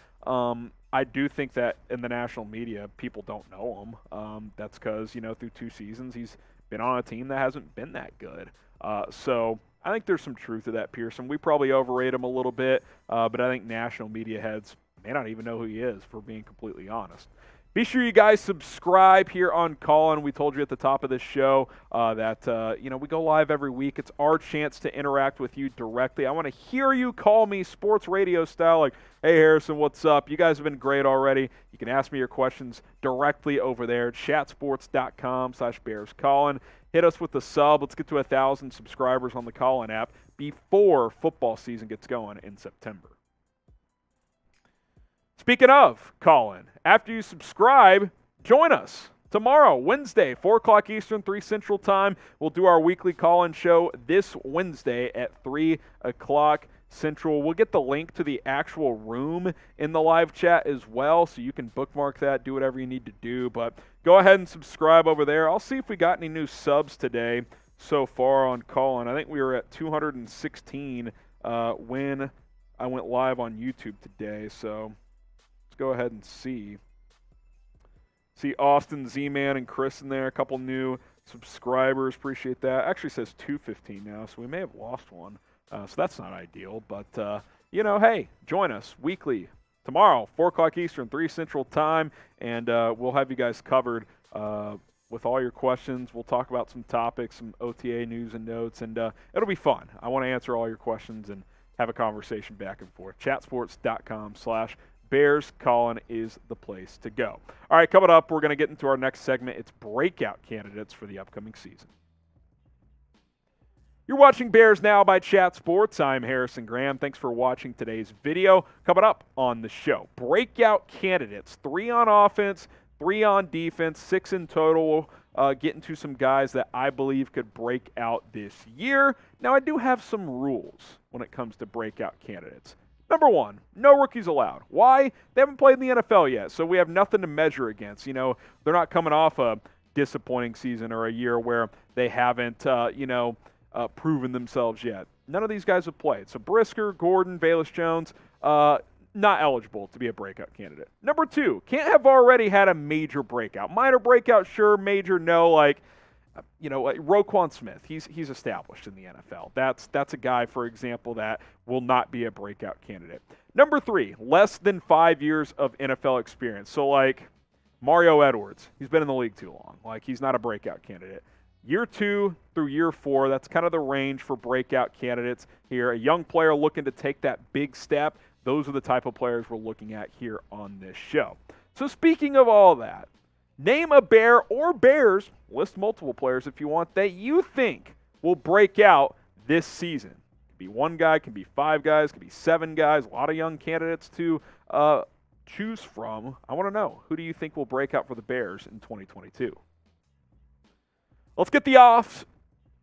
I do think that in the national media, people don't know him. That's because, through 2 seasons, he's been on a team that hasn't been that good. So I think there's some truth to that, Pearson. We probably overrate him a little bit, but I think national media heads may not even know who he is, for being completely honest. Be sure you guys subscribe here on Callin. We told you at the top of this show that we go live every week. It's our chance to interact with you directly. I want to hear you call me sports radio style, like, hey, Harrison, what's up? You guys have been great already. You can ask me your questions directly over there at chatsports.com/BearsCallin. Hit us with the sub. Let's get to 1,000 subscribers on the Callin app before football season gets going in September. Speaking of Callin, after you subscribe, join us tomorrow, Wednesday, 4 o'clock Eastern, 3 Central Time. We'll do our weekly Callin show this Wednesday at 3 o'clock. Central. We'll get the link to the actual room in the live chat as well, so you can bookmark that, do whatever you need to do. But go ahead and subscribe over there. I'll see if we got any new subs today so far on Call-In. I think we were at 216 when I went live on YouTube today, so let's go ahead and see. See Austin, Z-Man, and Chris in there. A couple new subscribers. Appreciate that. Actually says 215 now, so we may have lost one. So that's not ideal. But, you know, hey, join us weekly tomorrow, 4 o'clock Eastern, 3 Central Time, and we'll have you guys covered with all your questions. We'll talk about some topics, some OTA news and notes, and it'll be fun. I want to answer all your questions and have a conversation back and forth. Chatsports.com/Bears. Call-In is the place to go. All right, coming up, we're going to get into our next segment. It's breakout candidates for the upcoming season. You're watching Bears Now by Chat Sports. I'm Harrison Graham. Thanks for watching today's video. Coming up on the show, breakout candidates, 3 on offense, 3 on defense, 6 in total. Get into some guys that I believe could break out this year. Now, I do have some rules when it comes to breakout candidates. Number 1, no rookies allowed. Why? They haven't played in the NFL yet, so we have nothing to measure against. You know, they're not coming off a disappointing season or a year where they haven't, proven themselves yet. None of these guys have played. So Brisker, Gordon, Bayless-Jones, not eligible to be a breakout candidate. Number 2, can't have already had a major breakout. Minor breakout, sure. Major, no. Like Roquan Smith, he's established in the NFL. That's a guy, for example, that will not be a breakout candidate. Number 3, less than 5 years of NFL experience. So like Mario Edwards, he's been in the league too long. Like he's not a breakout candidate. Year 2 through year 4, that's kind of the range for breakout candidates here. A young player looking to take that big step. Those are the type of players we're looking at here on this show. So speaking of all that, name a Bear or Bears, list multiple players if you want, that you think will break out this season. Could be 1 guy, could be 5 guys, could be 7 guys, a lot of young candidates to choose from. I want to know, who do you think will break out for the Bears in 2022? Let's get the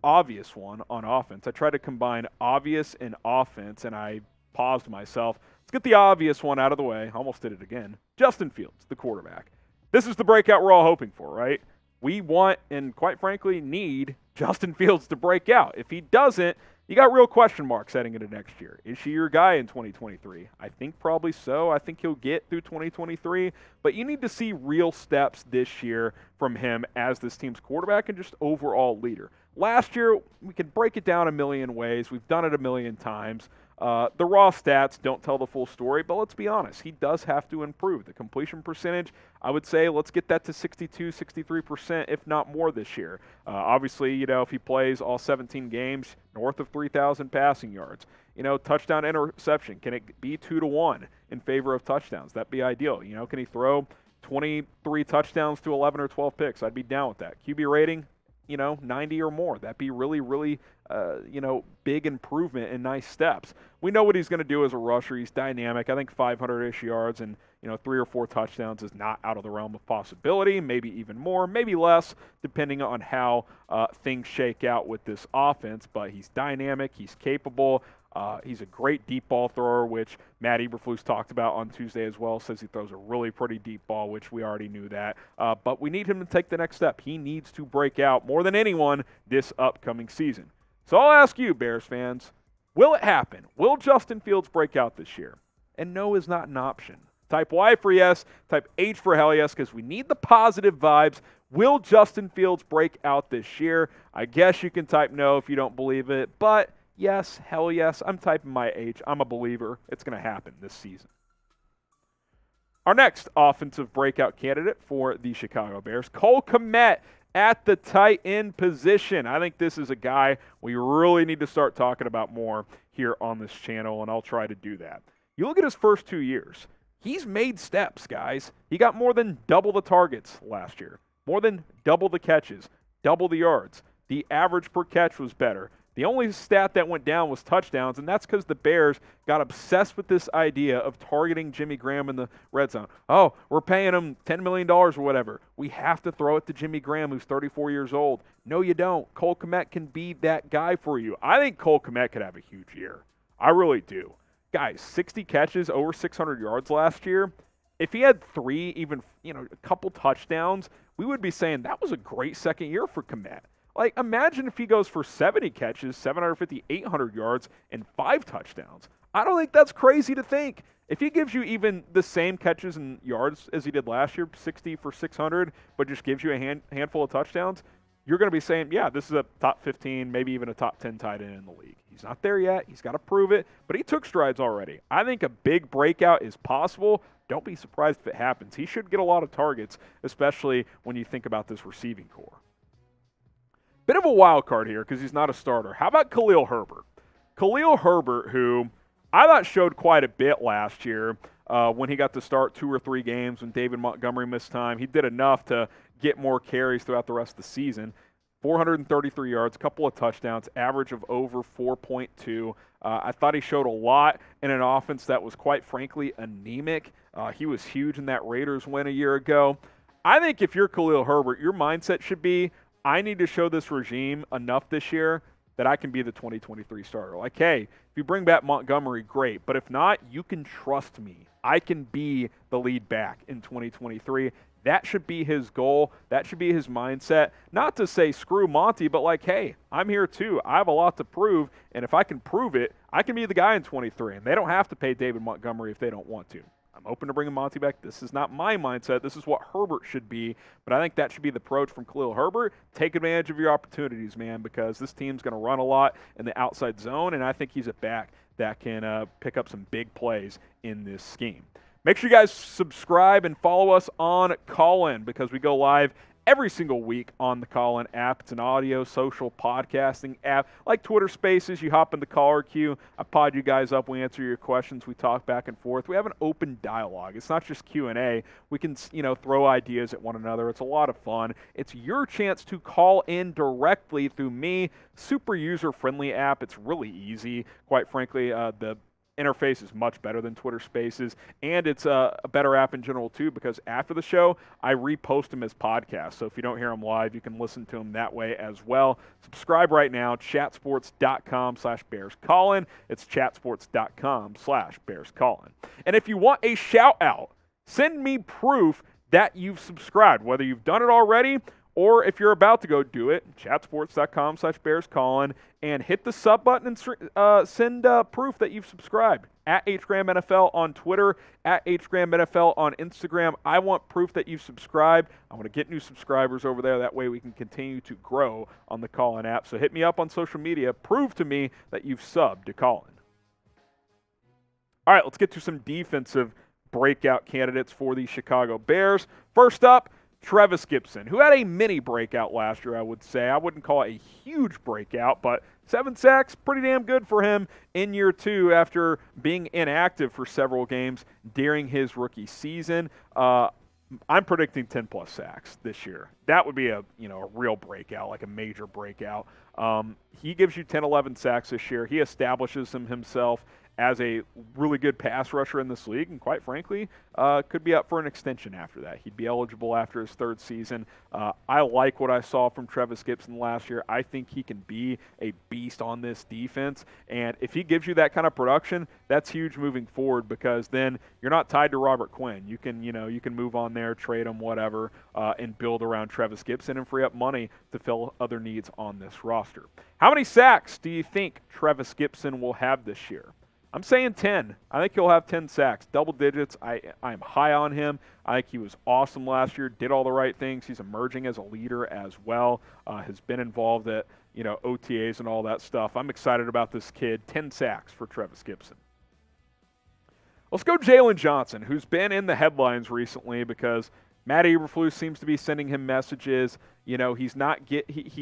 obvious one on offense. I tried to combine obvious and offense, and I paused myself. Let's get the obvious one out of the way. Almost did it again. Justin Fields, the quarterback. This is the breakout we're all hoping for, right? We want and, quite frankly, need Justin Fields to break out. If he doesn't, you got real question marks heading into next year. Is he your guy in 2023? I think probably so. I think he'll get through 2023. But you need to see real steps this year from him as this team's quarterback and just overall leader. Last year, we could break it down a million ways. We've done it a million times. The raw stats don't tell the full story, but let's be honest. He does have to improve. The completion percentage, I would say, let's get that to 62, 63%, if not more this year. Obviously, if he plays all 17 games, north of 3,000 passing yards. Touchdown interception, can it be 2-1 in favor of touchdowns? That'd be ideal. Can he throw 23 touchdowns to 11 or 12 picks? I'd be down with that. QB rating, 90 or more. That'd be really, really, big improvement and nice steps. We know what he's going to do as a rusher. He's dynamic. I think 500-ish yards and, 3 or 4 touchdowns is not out of the realm of possibility. Maybe even more, maybe less, depending on how things shake out with this offense. But he's dynamic. He's capable. He's a great deep ball thrower, which Matt Eberflus talked about on Tuesday as well. Says he throws a really pretty deep ball, which we already knew that. But we need him to take the next step. He needs to break out more than anyone this upcoming season. So I'll ask you, Bears fans, will it happen? Will Justin Fields break out this year? And no is not an option. Type Y for yes, type H for hell yes, because we need the positive vibes. Will Justin Fields break out this year? I guess you can type no if you don't believe it, but yes, hell yes, I'm typing my H. I'm a believer. It's going to happen this season. Our next offensive breakout candidate for the Chicago Bears, Cole Kmet at the tight end position. I think this is a guy we really need to start talking about more here on this channel, and I'll try to do that. You look at his first 2 years. He's made steps, guys. He got more than double the targets last year, more than double the catches, double the yards. The average per catch was better. The only stat that went down was touchdowns, and that's because the Bears got obsessed with this idea of targeting Jimmy Graham in the red zone. Oh, we're paying him $10 million or whatever. We have to throw it to Jimmy Graham, who's 34 years old. No, you don't. Cole Kmet can be that guy for you. I think Cole Kmet could have a huge year. I really do. Guys, 60 catches, over 600 yards last year. If he had 3, even, a couple touchdowns, we would be saying that was a great second year for Kmet. Like, imagine if he goes for 70 catches, 750, 800 yards, and 5 touchdowns. I don't think that's crazy to think. If he gives you even the same catches and yards as he did last year, 60 for 600, but just gives you a handful of touchdowns, you're going to be saying, yeah, this is a top 15, maybe even a top 10 tight end in the league. He's not there yet. He's got to prove it, but he took strides already. I think a big breakout is possible. Don't be surprised if it happens. He should get a lot of targets, especially when you think about this receiving core. Bit of a wild card here because he's not a starter. How about Khalil Herbert? Khalil Herbert, who I thought showed quite a bit last year when he got to start 2 or 3 games when David Montgomery missed time. He did enough to get more carries throughout the rest of the season. 433 yards, a couple of touchdowns, average of over 4.2. I thought he showed a lot in an offense that was, quite frankly, anemic. He was huge in that Raiders win a year ago. I think if you're Khalil Herbert, your mindset should be, I need to show this regime enough this year that I can be the 2023 starter. Like, hey, if you bring back Montgomery, great. But if not, you can trust me. I can be the lead back in 2023. That should be his goal. That should be his mindset. Not to say screw Monty, but like, hey, I'm here too. I have a lot to prove, and if I can prove it, I can be the guy in 23. And they don't have to pay David Montgomery if they don't want to. I'm open to bringing Monty back. This is not my mindset. This is what Herbert should be, but I think that should be the approach from Khalil Herbert. Take advantage of your opportunities, man, because this team's going to run a lot in the outside zone, and I think he's a back that can pick up some big plays in this scheme. Make sure you guys subscribe and follow us on Callin because we go live every single week on the Callin app. It's an audio, social podcasting app like Twitter Spaces. You hop in the caller queue. I pod you guys up. We answer your questions. We talk back and forth. We have an open dialogue. It's not just Q&A. We can, throw ideas at one another. It's a lot of fun. It's your chance to call in directly through me. Super user-friendly app. It's really easy. Quite frankly, the interface is much better than Twitter Spaces, and it's a better app in general too because after the show I repost them as podcasts, so if you don't hear them live you can listen to them that way as well. Subscribe right now, chatsports.com/BearsCallin. It's chatsports.com/BearsCallin. And if you want a shout out, send me proof that you've subscribed, whether you've done it already or if you're about to go do it, chatsports.com/BearsCallin, and hit the sub button and send proof that you've subscribed. At HGramNFL on Twitter, at HGramNFL on Instagram. I want proof that you've subscribed. I want to get new subscribers over there. That way we can continue to grow on the Callin app. So hit me up on social media. Prove to me that you've subbed to Callin. All right, let's get to some defensive breakout candidates for the Chicago Bears. First up, Trevis Gipson, who had a mini breakout last year, I would say. I wouldn't call it a huge breakout, but 7 sacks, pretty damn good for him in year 2 after being inactive for several games during his rookie season. I'm predicting 10-plus sacks this year. That would be a real breakout, like a major breakout. He gives you 10, 11 sacks this year. He establishes himself as a really good pass rusher in this league, and quite frankly, could be up for an extension after that. He'd be eligible after his 3rd season. I like what I saw from Trevis Gipson last year. I think he can be a beast on this defense, and if he gives you that kind of production, that's huge moving forward because then you're not tied to Robert Quinn. You can move on there, trade him, whatever, and build around Trevis Gipson and free up money to fill other needs on this roster. How many sacks do you think Trevis Gipson will have this year? I'm saying 10. I think he'll have 10 sacks, double digits. I'm high on him. I think he was awesome last year, did all the right things. He's emerging as a leader as well, has been involved at OTAs and all that stuff. I'm excited about this kid. 10 sacks for Trevis Gipson. Let's go Jalen Johnson, who's been in the headlines recently because Matt Eberflus seems to be sending him messages. He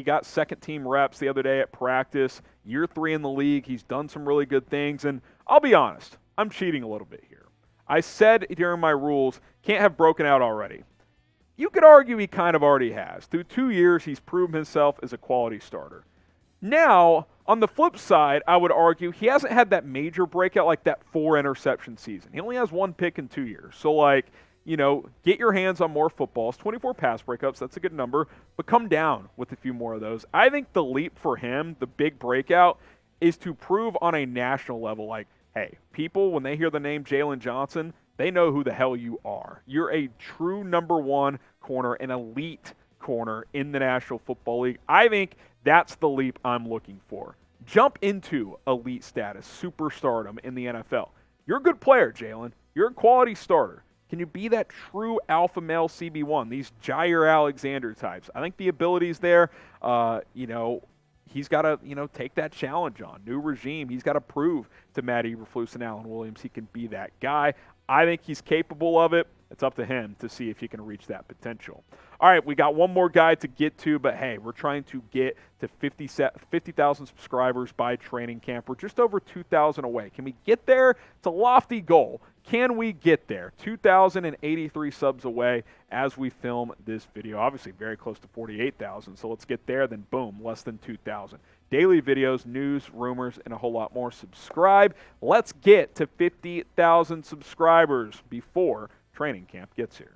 got second-team reps the other day at practice. Year 3 in the league. He's done some really good things. And I'll be honest, I'm cheating a little bit here. I said during my rules, can't have broken out already. You could argue he kind of already has. Through 2 years, he's proven himself as a quality starter. Now, on the flip side, I would argue he hasn't had that major breakout like that 4-interception season. He only has 1 pick in 2 years. So, get your hands on more footballs, 24 pass breakups, that's a good number, but come down with a few more of those. I think the leap for him, the big breakout, is to prove on a national level, like, hey, people, when they hear the name Jalen Johnson, they know who the hell you are. You're a true number one corner, an elite corner in the National Football League. I think that's the leap I'm looking for. Jump into elite status, superstardom in the NFL. You're a good player, Jalen. You're a quality starter. Can you be that true alpha male CB1, these Jair Alexander types? I think the ability's there. He's got to, take that challenge on. New regime. He's got to prove to Matt Eberflus and Alan Williams he can be that guy. I think he's capable of it. It's up to him to see if he can reach that potential. All right, we got one more guy to get to, but hey, we're trying to get to 50,000 subscribers by training camp. We're just over 2,000 away. Can we get there? It's a lofty goal. Can we get there? 2,083 subs away as we film this video. Obviously very close to 48,000, so let's get there, then boom, less than 2,000. Daily videos, news, rumors, and a whole lot more. Subscribe. Let's get to 50,000 subscribers before training camp gets here.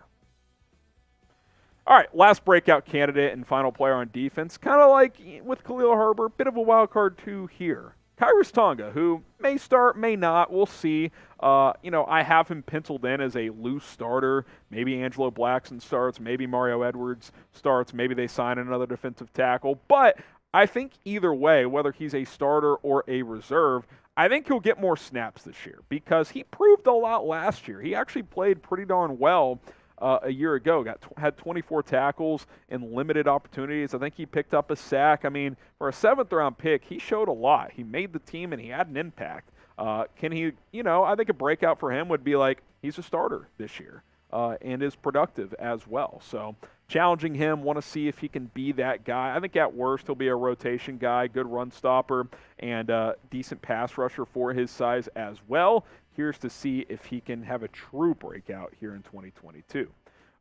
All right, last breakout candidate and final player on defense, kind of like with Khalil Herbert, bit of a wild card too here. Khyiris Tonga, who may start, may not, we'll see. I have him penciled in as a loose starter. Maybe Angelo Blackson starts, maybe Mario Edwards starts, maybe they sign another defensive tackle. But I think either way, whether he's a starter or a reserve, I think he'll get more snaps this year because he proved a lot last year. He actually played pretty darn well a year ago. Had 24 tackles in limited opportunities. I think he picked up a sack. I mean, for a 7th-round pick, he showed a lot. He made the team, and he had an impact. Can he, I think a breakout for him would be like he's a starter this year and is productive as well. So challenging him, want to see if he can be that guy. I think at worst he'll be a rotation guy, good run stopper, and decent pass rusher for his size as well. Here's to see if he can have a true breakout here in 2022.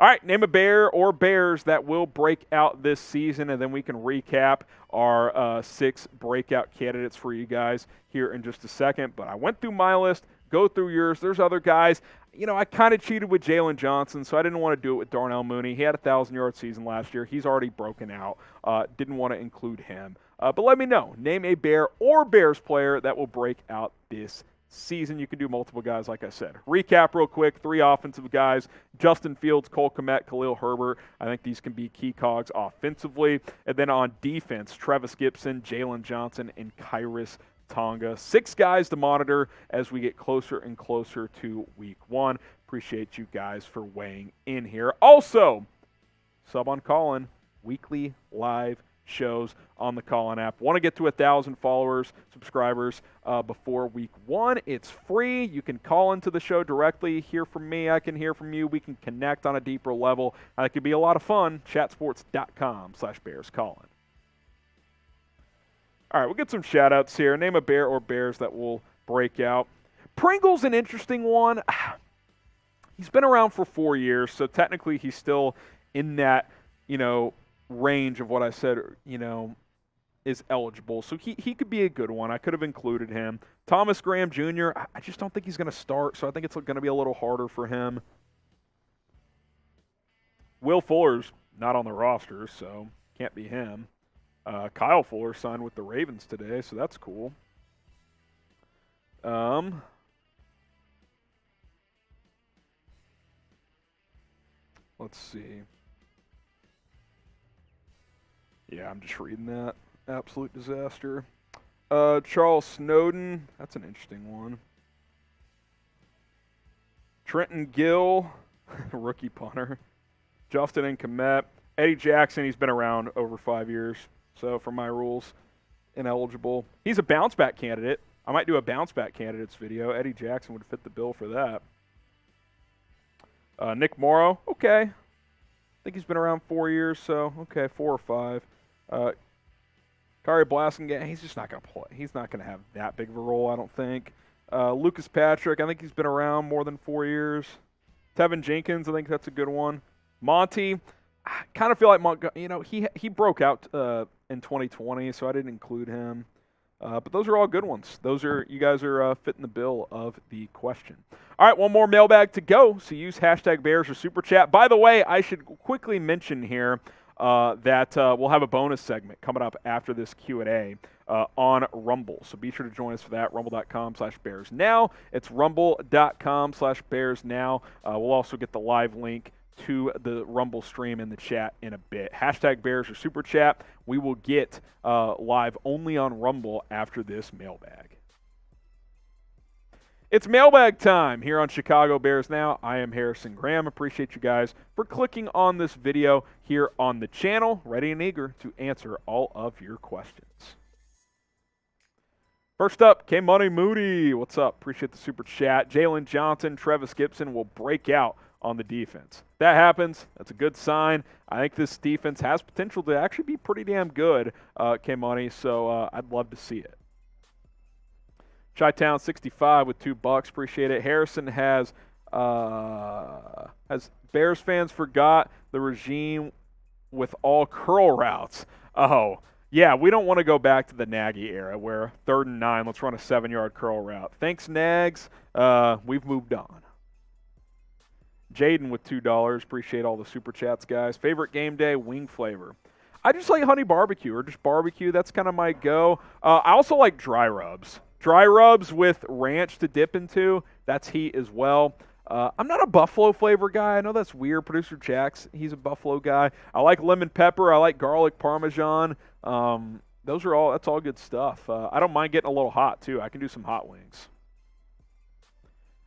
All right, name a Bear or Bears that will break out this season, and then we can recap our 6 breakout candidates for you guys here in just a second. But I went through my list, go through yours. There's other guys. I kind of cheated with Jalen Johnson, so I didn't want to do it with Darnell Mooney. He had a 1,000-yard season last year. He's already broken out. Didn't want to include him. But let me know. Name a Bear or Bears player that will break out this season. You can do multiple guys, like I said. Recap real quick. 3 offensive guys: Justin Fields, Cole Kmet, Khalil Herbert. I think these can be key cogs offensively. And then on defense, Travis Gibson, Jalen Johnson, and Khyiris Tonga. 6 guys to monitor as we get closer and closer to week 1. Appreciate you guys for weighing in here. Also, sub on Callin, weekly live shows on the Callin app. Want to get to 1,000 followers, subscribers before week 1. It's free. You can call into the show directly, hear from me. I can hear from you. We can connect on a deeper level. It could be a lot of fun. chatsports.com/BearsCallin. All right, we'll get some shout-outs here. Name a Bear or Bears that will break out. Pringle's an interesting one. He's been around for 4 years, so technically he's still in that, range of what I said, is eligible. So he could be a good one. I could have included him. Thomas Graham Jr., I just don't think he's going to start, so I think it's going to be a little harder for him. Will Fuller's not on the roster, so can't be him. Kyle Fuller signed with the Ravens today, so that's cool. Let's see. Yeah, I'm just reading that. Absolute disaster. Charles Snowden, that's an interesting one. Trenton Gill, rookie punter. Justin and Kmet. Eddie Jackson, he's been around over 5 years. So for my rules, ineligible. He's a bounce-back candidate. I might do a bounce-back candidates video. Eddie Jackson would fit the bill for that. Nick Morrow, okay. I think he's been around 4 years, so okay, 4 or 5. Kari Blasingame, he's just not going to play. He's not going to have that big of a role, I don't think. Lucas Patrick, I think he's been around more than 4 years. Teven Jenkins, I think that's a good one. Monty, I kind of feel like he broke out in 2020, so I didn't include him. But those are all good ones. You guys are fitting the bill of the question. All right, one more mailbag to go. So use hashtag Bears or Super Chat. By the way, I should quickly mention here that we'll have a bonus segment coming up after this Q&A. on Rumble. So be sure to join us for that, rumble.com/BearsNow. It's rumble.com/BearsNow. We'll also get the live link to the Rumble stream in the chat in a bit. Hashtag Bears or Super Chat. We will get live only on Rumble after this mailbag. It's mailbag time here on Chicago Bears Now. I am Harrison Graham. Appreciate you guys for clicking on this video here on the channel. Ready and eager to answer all of your questions. First up, K-Money Moody. What's up? Appreciate the super chat. Jalen Johnson, Travis Gibson will break out on the defense. If that happens, that's a good sign. I think this defense has potential to actually be pretty damn good, K-Money, so I'd love to see it. Chi-Town 65 with $2. Appreciate it. Harrison has Bears fans forgot the regime with all curl routes. Oh, yeah, we don't want to go back to the Nagy era where 3rd and 9, let's run a 7-yard curl route. Thanks, Nags. We've moved on. Jaden with $2. Appreciate all the super chats, guys. Favorite game day, wing flavor. I just like honey barbecue or just barbecue. That's kind of my go. I also like dry rubs. Dry rubs with ranch to dip into, that's heat as well. I'm not a buffalo flavor guy. I know that's weird. Producer Jax, he's a buffalo guy. I like lemon pepper. I like garlic parmesan. That's all good stuff. I don't mind getting a little hot, too. I can do some hot wings.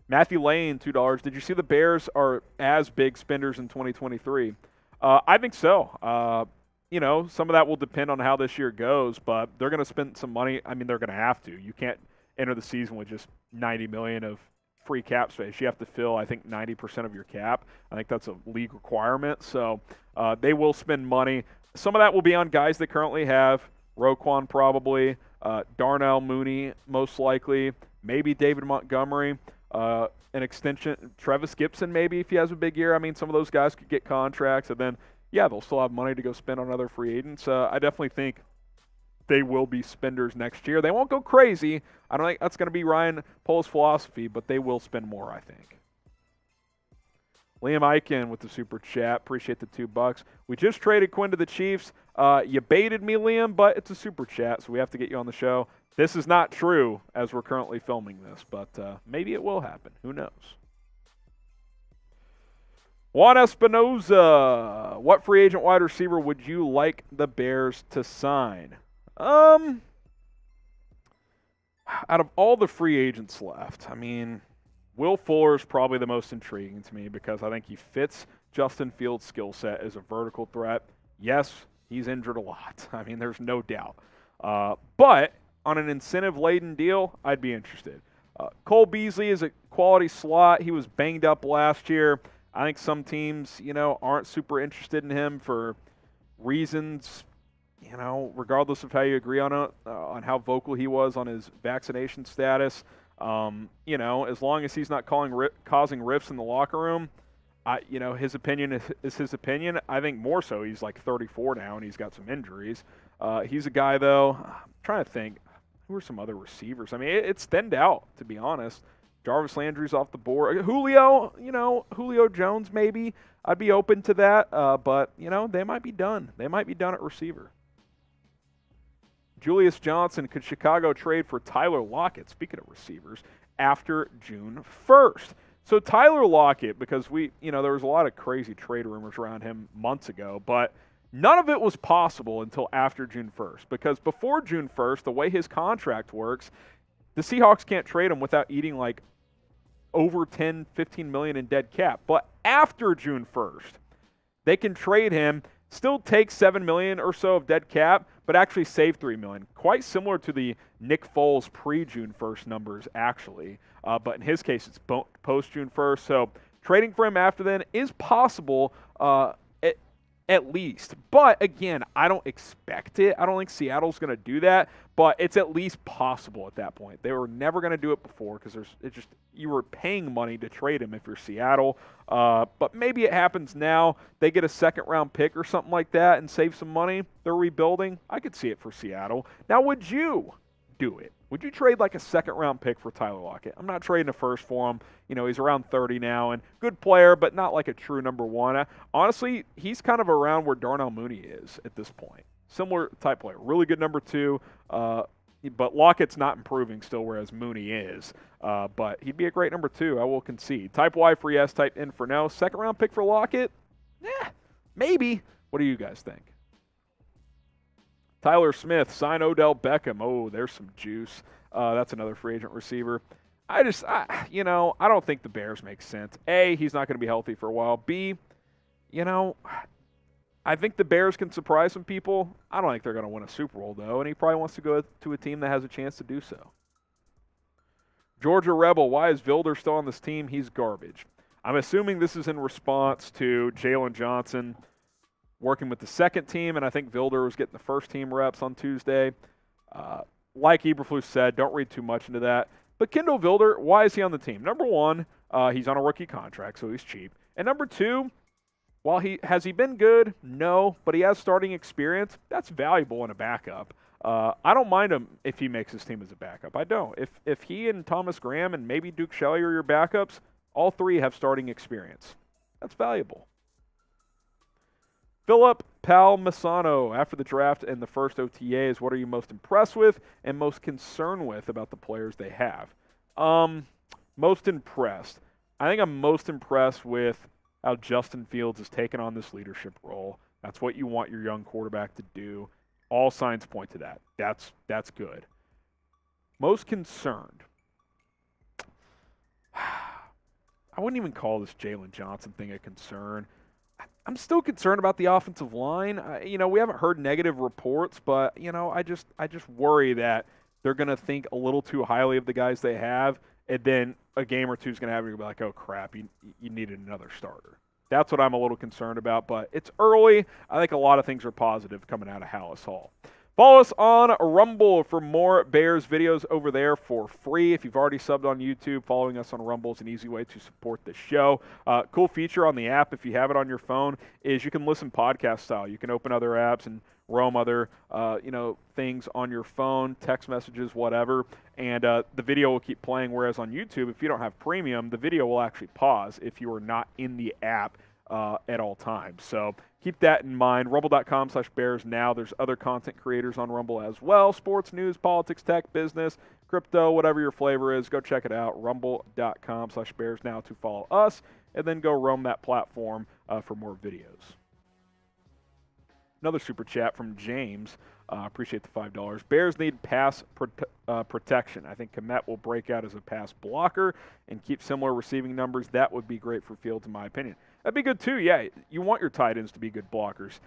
Matthew Lane, $2. Did you see the Bears are as big spenders in 2023? I think so. Some of that will depend on how this year goes, but they're going to spend some money. I mean, they're going to have to. You can't enter the season with just $90 million of free cap space. You have to fill, I think, 90% of your cap. I think that's a league requirement. So they will spend money. Some of that will be on guys they currently have. Roquan probably. Darnell Mooney most likely. Maybe David Montgomery. An extension. Travis Gibson maybe if he has a big year. I mean, some of those guys could get contracts, and then yeah, they'll still have money to go spend on other free agents. I definitely think they will be spenders next year. They won't go crazy. I don't think that's going to be Ryan Poles' philosophy, but they will spend more, I think. Liam Eichen with the super chat. Appreciate the $2. We just traded Quinn to the Chiefs. You baited me, Liam, but it's a super chat, so we have to get you on the show. This is not true as we're currently filming this, but maybe it will happen. Who knows? Juan Espinoza, what free agent wide receiver would you like the Bears to sign? Out of all the free agents left, I mean, Will Fuller is probably the most intriguing to me because I think he fits Justin Fields' skill set as a vertical threat. Yes, he's injured a lot. I mean, there's no doubt. But on an incentive-laden deal, I'd be interested. Cole Beasley is a quality slot. He was banged up last year. I think some teams, aren't super interested in him for reasons, regardless of how you agree on it, on how vocal he was on his vaccination status. As long as he's not causing rifts in the locker room, his opinion is his opinion. I think more so he's like 34 now and he's got some injuries. He's a guy, though, I'm trying to think, who are some other receivers? I mean, it's thinned out, to be honest. Jarvis Landry's off the board. Julio Jones maybe. I'd be open to that, but, they might be done. They might be done at receiver. Julius Johnson, could Chicago trade for Tyler Lockett, speaking of receivers, after June 1st? So Tyler Lockett, because there was a lot of crazy trade rumors around him months ago, but none of it was possible until after June 1st, because before June 1st, the way his contract works, the Seahawks can't trade him without eating like over 10, 15 million in dead cap. But after June 1st, they can trade him, still take 7 million or so of dead cap, but actually save 3 million. Quite similar to the Nick Foles pre-June 1st numbers, actually. But in his case, it's post-June 1st. So trading for him after then is possible, at least. But again, I don't expect it. I don't think Seattle's going to do that, but it's at least possible at that point. They were never going to do it before because you were paying money to trade him if you're Seattle. But maybe it happens now. They get a second-round pick or something like that and save some money. They're rebuilding. I could see it for Seattle. Now, would you do it? Would you trade like a second-round pick for Tyler Lockett? I'm not trading a first for him. He's around 30 now and good player, but not like a true number one. Honestly, he's kind of around where Darnell Mooney is at this point. Similar type player. Really good number 2. But Lockett's not improving still, whereas Mooney is. But he'd be a great number 2, I will concede. Type Y for yes, type N for no. Second round pick for Lockett? Maybe. What do you guys think? Tyler Smith, sign Odell Beckham. Oh, there's some juice. That's another free agent receiver. I don't think the Bears make sense. A, he's not going to be healthy for a while. B, I think the Bears can surprise some people. I don't think they're going to win a Super Bowl, though, and he probably wants to go to a team that has a chance to do so. Georgia Rebel, why is Vilder still on this team? He's garbage. I'm assuming this is in response to Jalen Johnson working with the second team, and I think Vilder was getting the first team reps on Tuesday. Like Eberflus said, don't read too much into that. But Kendall Vilder, why is he on the team? Number 1, he's on a rookie contract, so he's cheap. And number 2, while has he been good? No, but he has starting experience. That's valuable in a backup. I don't mind him if he makes his team as a backup. I don't. If he and Thomas Graham and maybe Duke Shelley are your backups, all 3 have starting experience. That's valuable. Philip Palmisano, after the draft and the first OTAs, what are you most impressed with and most concerned with about the players they have? Most impressed. I think I'm most impressed with how Justin Fields has taken on this leadership role. That's what you want your young quarterback to do. All signs point to that. That's good. Most concerned. I wouldn't even call this Jalen Johnson thing a concern. I'm still concerned about the offensive line. We haven't heard negative reports, but I just worry that they're going to think a little too highly of the guys they have, and then a game or two is going to have you be like, oh crap, you needed another starter. That's what I'm a little concerned about, but it's early. I think a lot of things are positive coming out of Halas Hall. Follow us on Rumble for more Bears videos over there for free. If you've already subbed on YouTube, following us on Rumble is an easy way to support the show. Cool feature on the app, if you have it on your phone, is you can listen podcast style. You can open other apps and roam other things on your phone, text messages, whatever, and the video will keep playing, whereas on YouTube, if you don't have premium, the video will actually pause if you are not in the app at all times. So keep that in mind. Rumble.com/Bears now. There's other content creators on Rumble as well. Sports, news, politics, tech, business, crypto, whatever your flavor is. Go check it out. Rumble.com/Bears now to follow us, and then go roam that platform for more videos. Another super chat from James. Appreciate the $5. Bears need pass protection. I think Kmet will break out as a pass blocker and keep similar receiving numbers. That would be great for Fields, in my opinion. That'd be good, too. Yeah, you want your tight ends to be good blockers.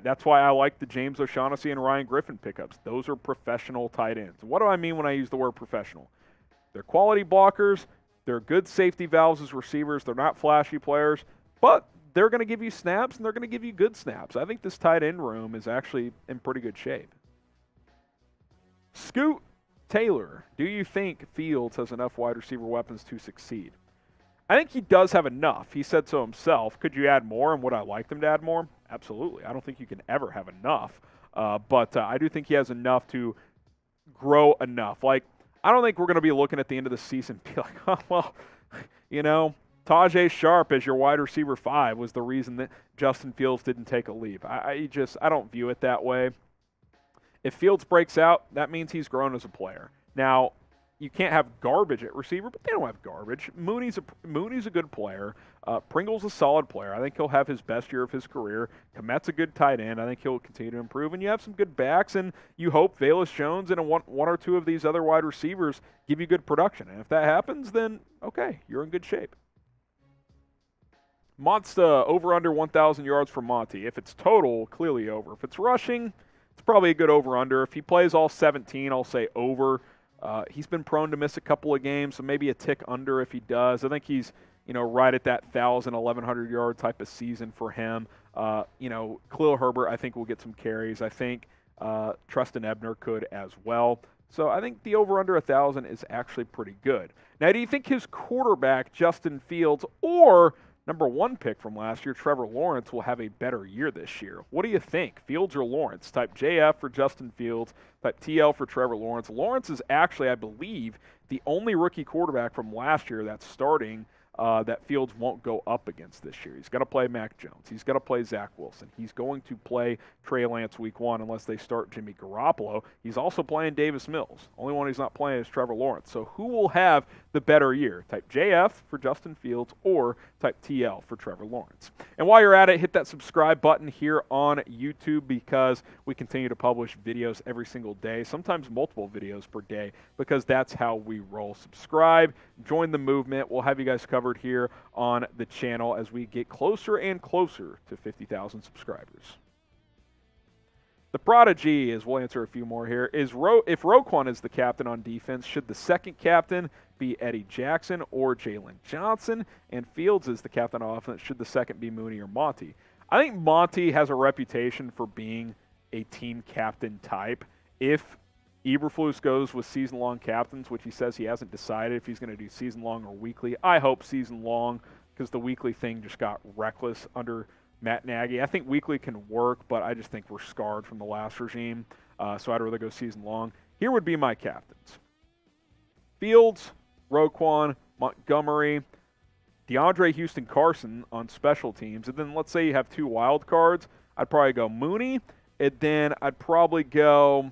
That's why I like the James O'Shaughnessy and Ryan Griffin pickups. Those are professional tight ends. What do I mean when I use the word professional? They're quality blockers. They're good safety valves as receivers. They're not flashy players, but they're going to give you snaps, and they're going to give you good snaps. I think this tight end room is actually in pretty good shape. Scoot Taylor, do you think Fields has enough wide receiver weapons to succeed? I think he does have enough. He said so himself. Could you add more, and would I like them to add more? Absolutely. I don't think you can ever have enough, but I do think he has enough to grow enough. Like, I don't think we're going to be looking at the end of the season and be like, oh, well, Tajay Sharp as your wide receiver 5 was the reason that Justin Fields didn't take a leap. I don't view it that way. If Fields breaks out, that means he's grown as a player. Now, you can't have garbage at receiver, but they don't have garbage. Mooney's a good player. Pringle's a solid player. I think he'll have his best year of his career. Kmet's a good tight end. I think he'll continue to improve. And you have some good backs, and you hope Velus Jones and one or two of these other wide receivers give you good production. And if that happens, then okay, you're in good shape. Monsta, over under 1,000 yards for Monty. If it's total, clearly over. If it's rushing, it's probably a good over-under. If he plays all 17, I'll say over. He's been prone to miss a couple of games, so maybe a tick under if he does. I think he's, right at that 1,000, 1,100 yard type of season for him. Khalil Herbert, I think, will get some carries. I think Treston Ebner could as well. So I think the over-under 1,000 is actually pretty good. Now, do you think his quarterback, Justin Fields, or number 1 pick from last year, Trevor Lawrence, will have a better year this year? What do you think, Fields or Lawrence? Type JF for Justin Fields, type TL for Trevor Lawrence. Lawrence is actually, I believe, the only rookie quarterback from last year that's starting that Fields won't go up against this year. He's going to play Mac Jones. He's going to play Zach Wilson. He's going to play Trey Lance week 1 unless they start Jimmy Garoppolo. He's also playing Davis Mills. Only one he's not playing is Trevor Lawrence. So who will have the better year? Type JF for Justin Fields or type TL for Trevor Lawrence. And while you're at it, hit that subscribe button here on YouTube because we continue to publish videos every single day, sometimes multiple videos per day, because that's how we roll. Subscribe, join the movement. We'll have you guys covered here on the channel as we get closer and closer to 50,000 subscribers. The prodigy, as we'll answer a few more here, is if Roquan is the captain on defense, should the second captain be Eddie Jackson or Jalen Johnson? And Fields is the captain on offense, should the second be Mooney or Monty? I think Monty has a reputation for being a team captain type. If Eberflus goes with season-long captains, which he says he hasn't decided if he's going to do season-long or weekly. I hope season-long because the weekly thing just got reckless under Matt Nagy. I think weekly can work, but I just think we're scarred from the last regime, so I'd rather go season-long. Here would be my captains. Fields, Roquan, Montgomery, DeAndre Houston Carson on special teams, and then let's say you have 2 wild cards. I'd probably go Mooney, and then I'd probably go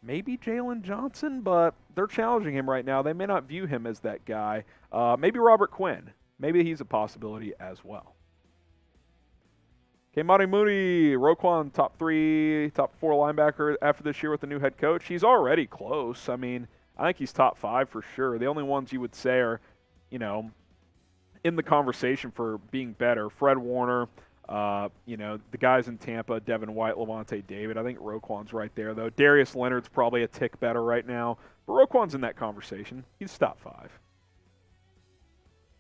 maybe Jalen Johnson, but they're challenging him right now. They may not view him as that guy. Maybe Robert Quinn. Maybe he's a possibility as well. Okay, Monty Mooney, Roquan, top 4 linebacker after this year with the new head coach. He's already close. I mean, I think he's top 5 for sure. The only ones you would say are, in the conversation for being better, Fred Warner, the guys in Tampa, Devin White, Levante David. I think Roquan's right there, though. Darius Leonard's probably a tick better right now. But Roquan's in that conversation. He's top 5.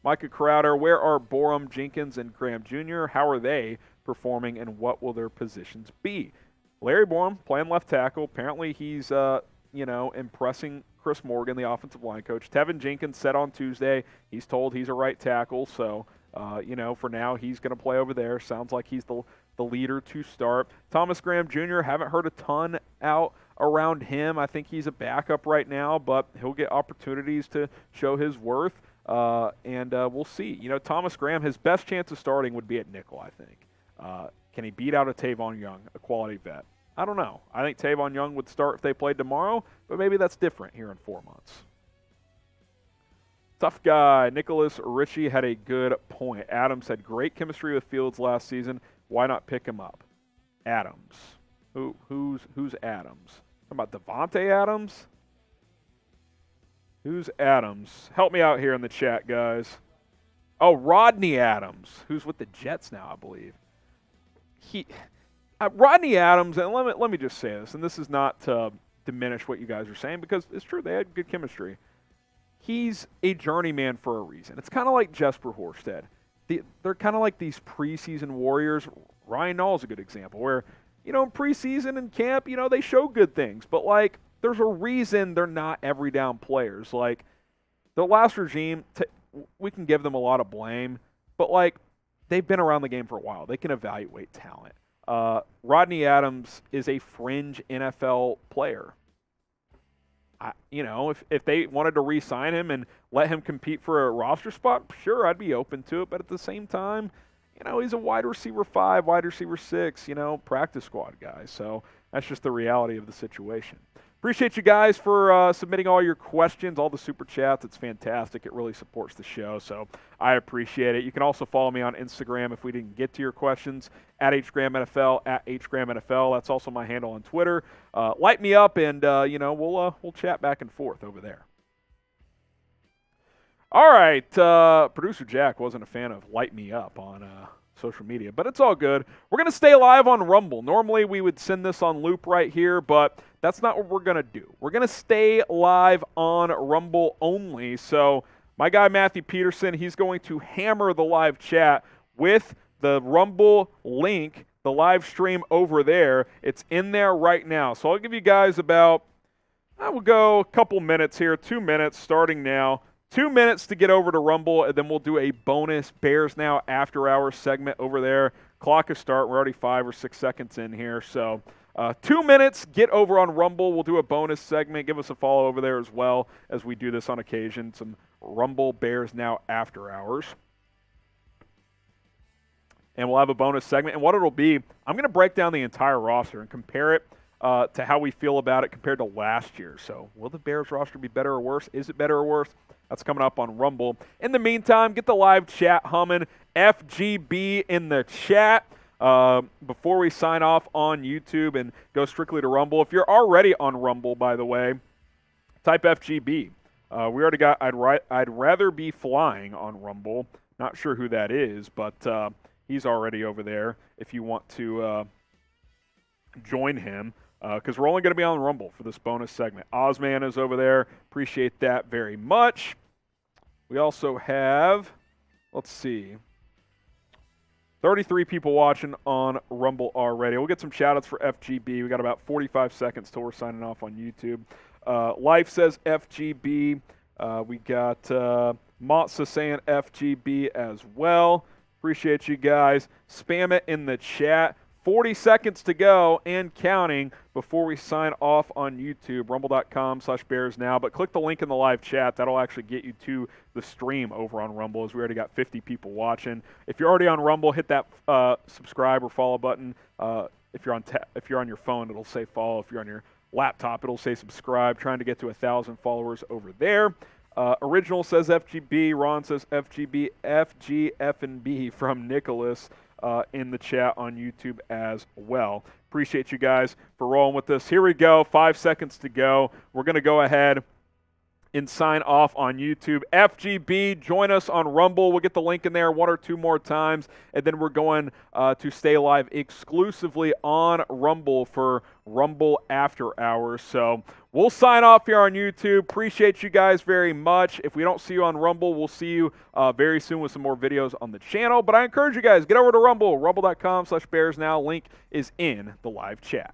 Micah Crowder, where are Borom, Jenkins, and Graham Jr.? How are they performing, and what will their positions be? Larry Borom playing left tackle. Apparently he's, impressing Chris Morgan, the offensive line coach. Teven Jenkins said on Tuesday he's told he's a right tackle, so for now, he's going to play over there. Sounds like he's the leader to start. Thomas Graham Jr., haven't heard a ton out around him. I think he's a backup right now, but he'll get opportunities to show his worth, and we'll see. Thomas Graham, his best chance of starting would be at nickel, I think. Can he beat out a Tavon Young, a quality vet? I don't know. I think Tavon Young would start if they played tomorrow, but maybe that's different here in 4 months. Tough guy. Nicholas Ritchie had a good point. Adams had great chemistry with Fields last season. Why not pick him up? Adams. Who's Adams? Talking about Devontae Adams? Who's Adams? Help me out here in the chat, guys. Oh, Rodney Adams, who's with the Jets now, I believe. Rodney Adams, and let me just say this, and this is not to diminish what you guys are saying because it's true, they had good chemistry. He's a journeyman for a reason. It's kind of like Jesper Horsted. They're kind of like these preseason warriors. Ryan Nall's a good example where, in preseason and camp, they show good things. But, there's a reason they're not every down players. The last regime, we can give them a lot of blame. But, they've been around the game for a while. They can evaluate talent. Rodney Adams is a fringe NFL player. If they wanted to re-sign him and let him compete for a roster spot, sure, I'd be open to it. But at the same time, he's a wide receiver 5, wide receiver 6, practice squad guy. So that's just the reality of the situation. Appreciate you guys for submitting all your questions, all the super chats. It's fantastic. It really supports the show, so I appreciate it. You can also follow me on Instagram if we didn't get to your questions, at HGramNFL, at HGramNFL. That's also my handle on Twitter. Light me up, and we'll chat back and forth over there. All right, producer Jack wasn't a fan of light me up on social media, but it's all good. We're going to stay live on Rumble. Normally we would send this on loop right here, but that's not what we're going to do. We're going to stay live on Rumble only. So my guy Matthew Peterson, he's going to hammer the live chat with the Rumble link, the live stream over there. It's in there right now. So I'll give you guys about, I will go a couple minutes here, 2 minutes starting now. 2 minutes to get over to Rumble, and then we'll do a bonus Bears Now After Hours segment over there. Clock is start. We're already 5 or 6 seconds in here. So 2 minutes, get over on Rumble. We'll do a bonus segment. Give us a follow over there as well as we do this on occasion. Some Rumble Bears Now After Hours. And we'll have a bonus segment. And what it'll be, I'm going to break down the entire roster and compare it to how we feel about it compared to last year. So will the Bears roster be better or worse? Is it better or worse? That's coming up on Rumble. In the meantime, get the live chat humming. FGB in the chat before we sign off on YouTube and go strictly to Rumble. If you're already on Rumble, by the way, type FGB. We already got I'd rather be flying on Rumble. Not sure who that is, but he's already over there if you want to join him, because we're only going to be on Rumble for this bonus segment. Ozman is over there. Appreciate that very much. We also have, let's see, 33 people watching on Rumble already. We'll get some shout-outs for FGB. We got about 45 seconds till we're signing off on YouTube. Life says FGB. We got Matza saying FGB as well. Appreciate you guys. Spam it in the chat. 40 seconds to go and counting before we sign off on YouTube, rumble.com/BearsNow. But click the link in the live chat. That'll actually get you to the stream over on Rumble, as we already got 50 people watching. If you're already on Rumble, hit that subscribe or follow button. If you're on your phone, it'll say follow. If you're on your laptop, it'll say subscribe. Trying to get to 1,000 followers over there. Original says FGB. Ron says FGB. FGF&B from Nicholas in the chat on YouTube as well. Appreciate you guys for rolling with us. Here we go. 5 seconds to go. We're going to go ahead and sign off on YouTube. FGB, join us on Rumble. We'll get the link in there 1 or 2 more times, and then we're going to stay live exclusively on Rumble for Rumble After Hours. So we'll sign off here on YouTube. Appreciate you guys very much. If we don't see you on Rumble, we'll see you very soon with some more videos on the channel. But I encourage you guys, get over to Rumble, rumble.com/BearsNow. Link is in the live chat.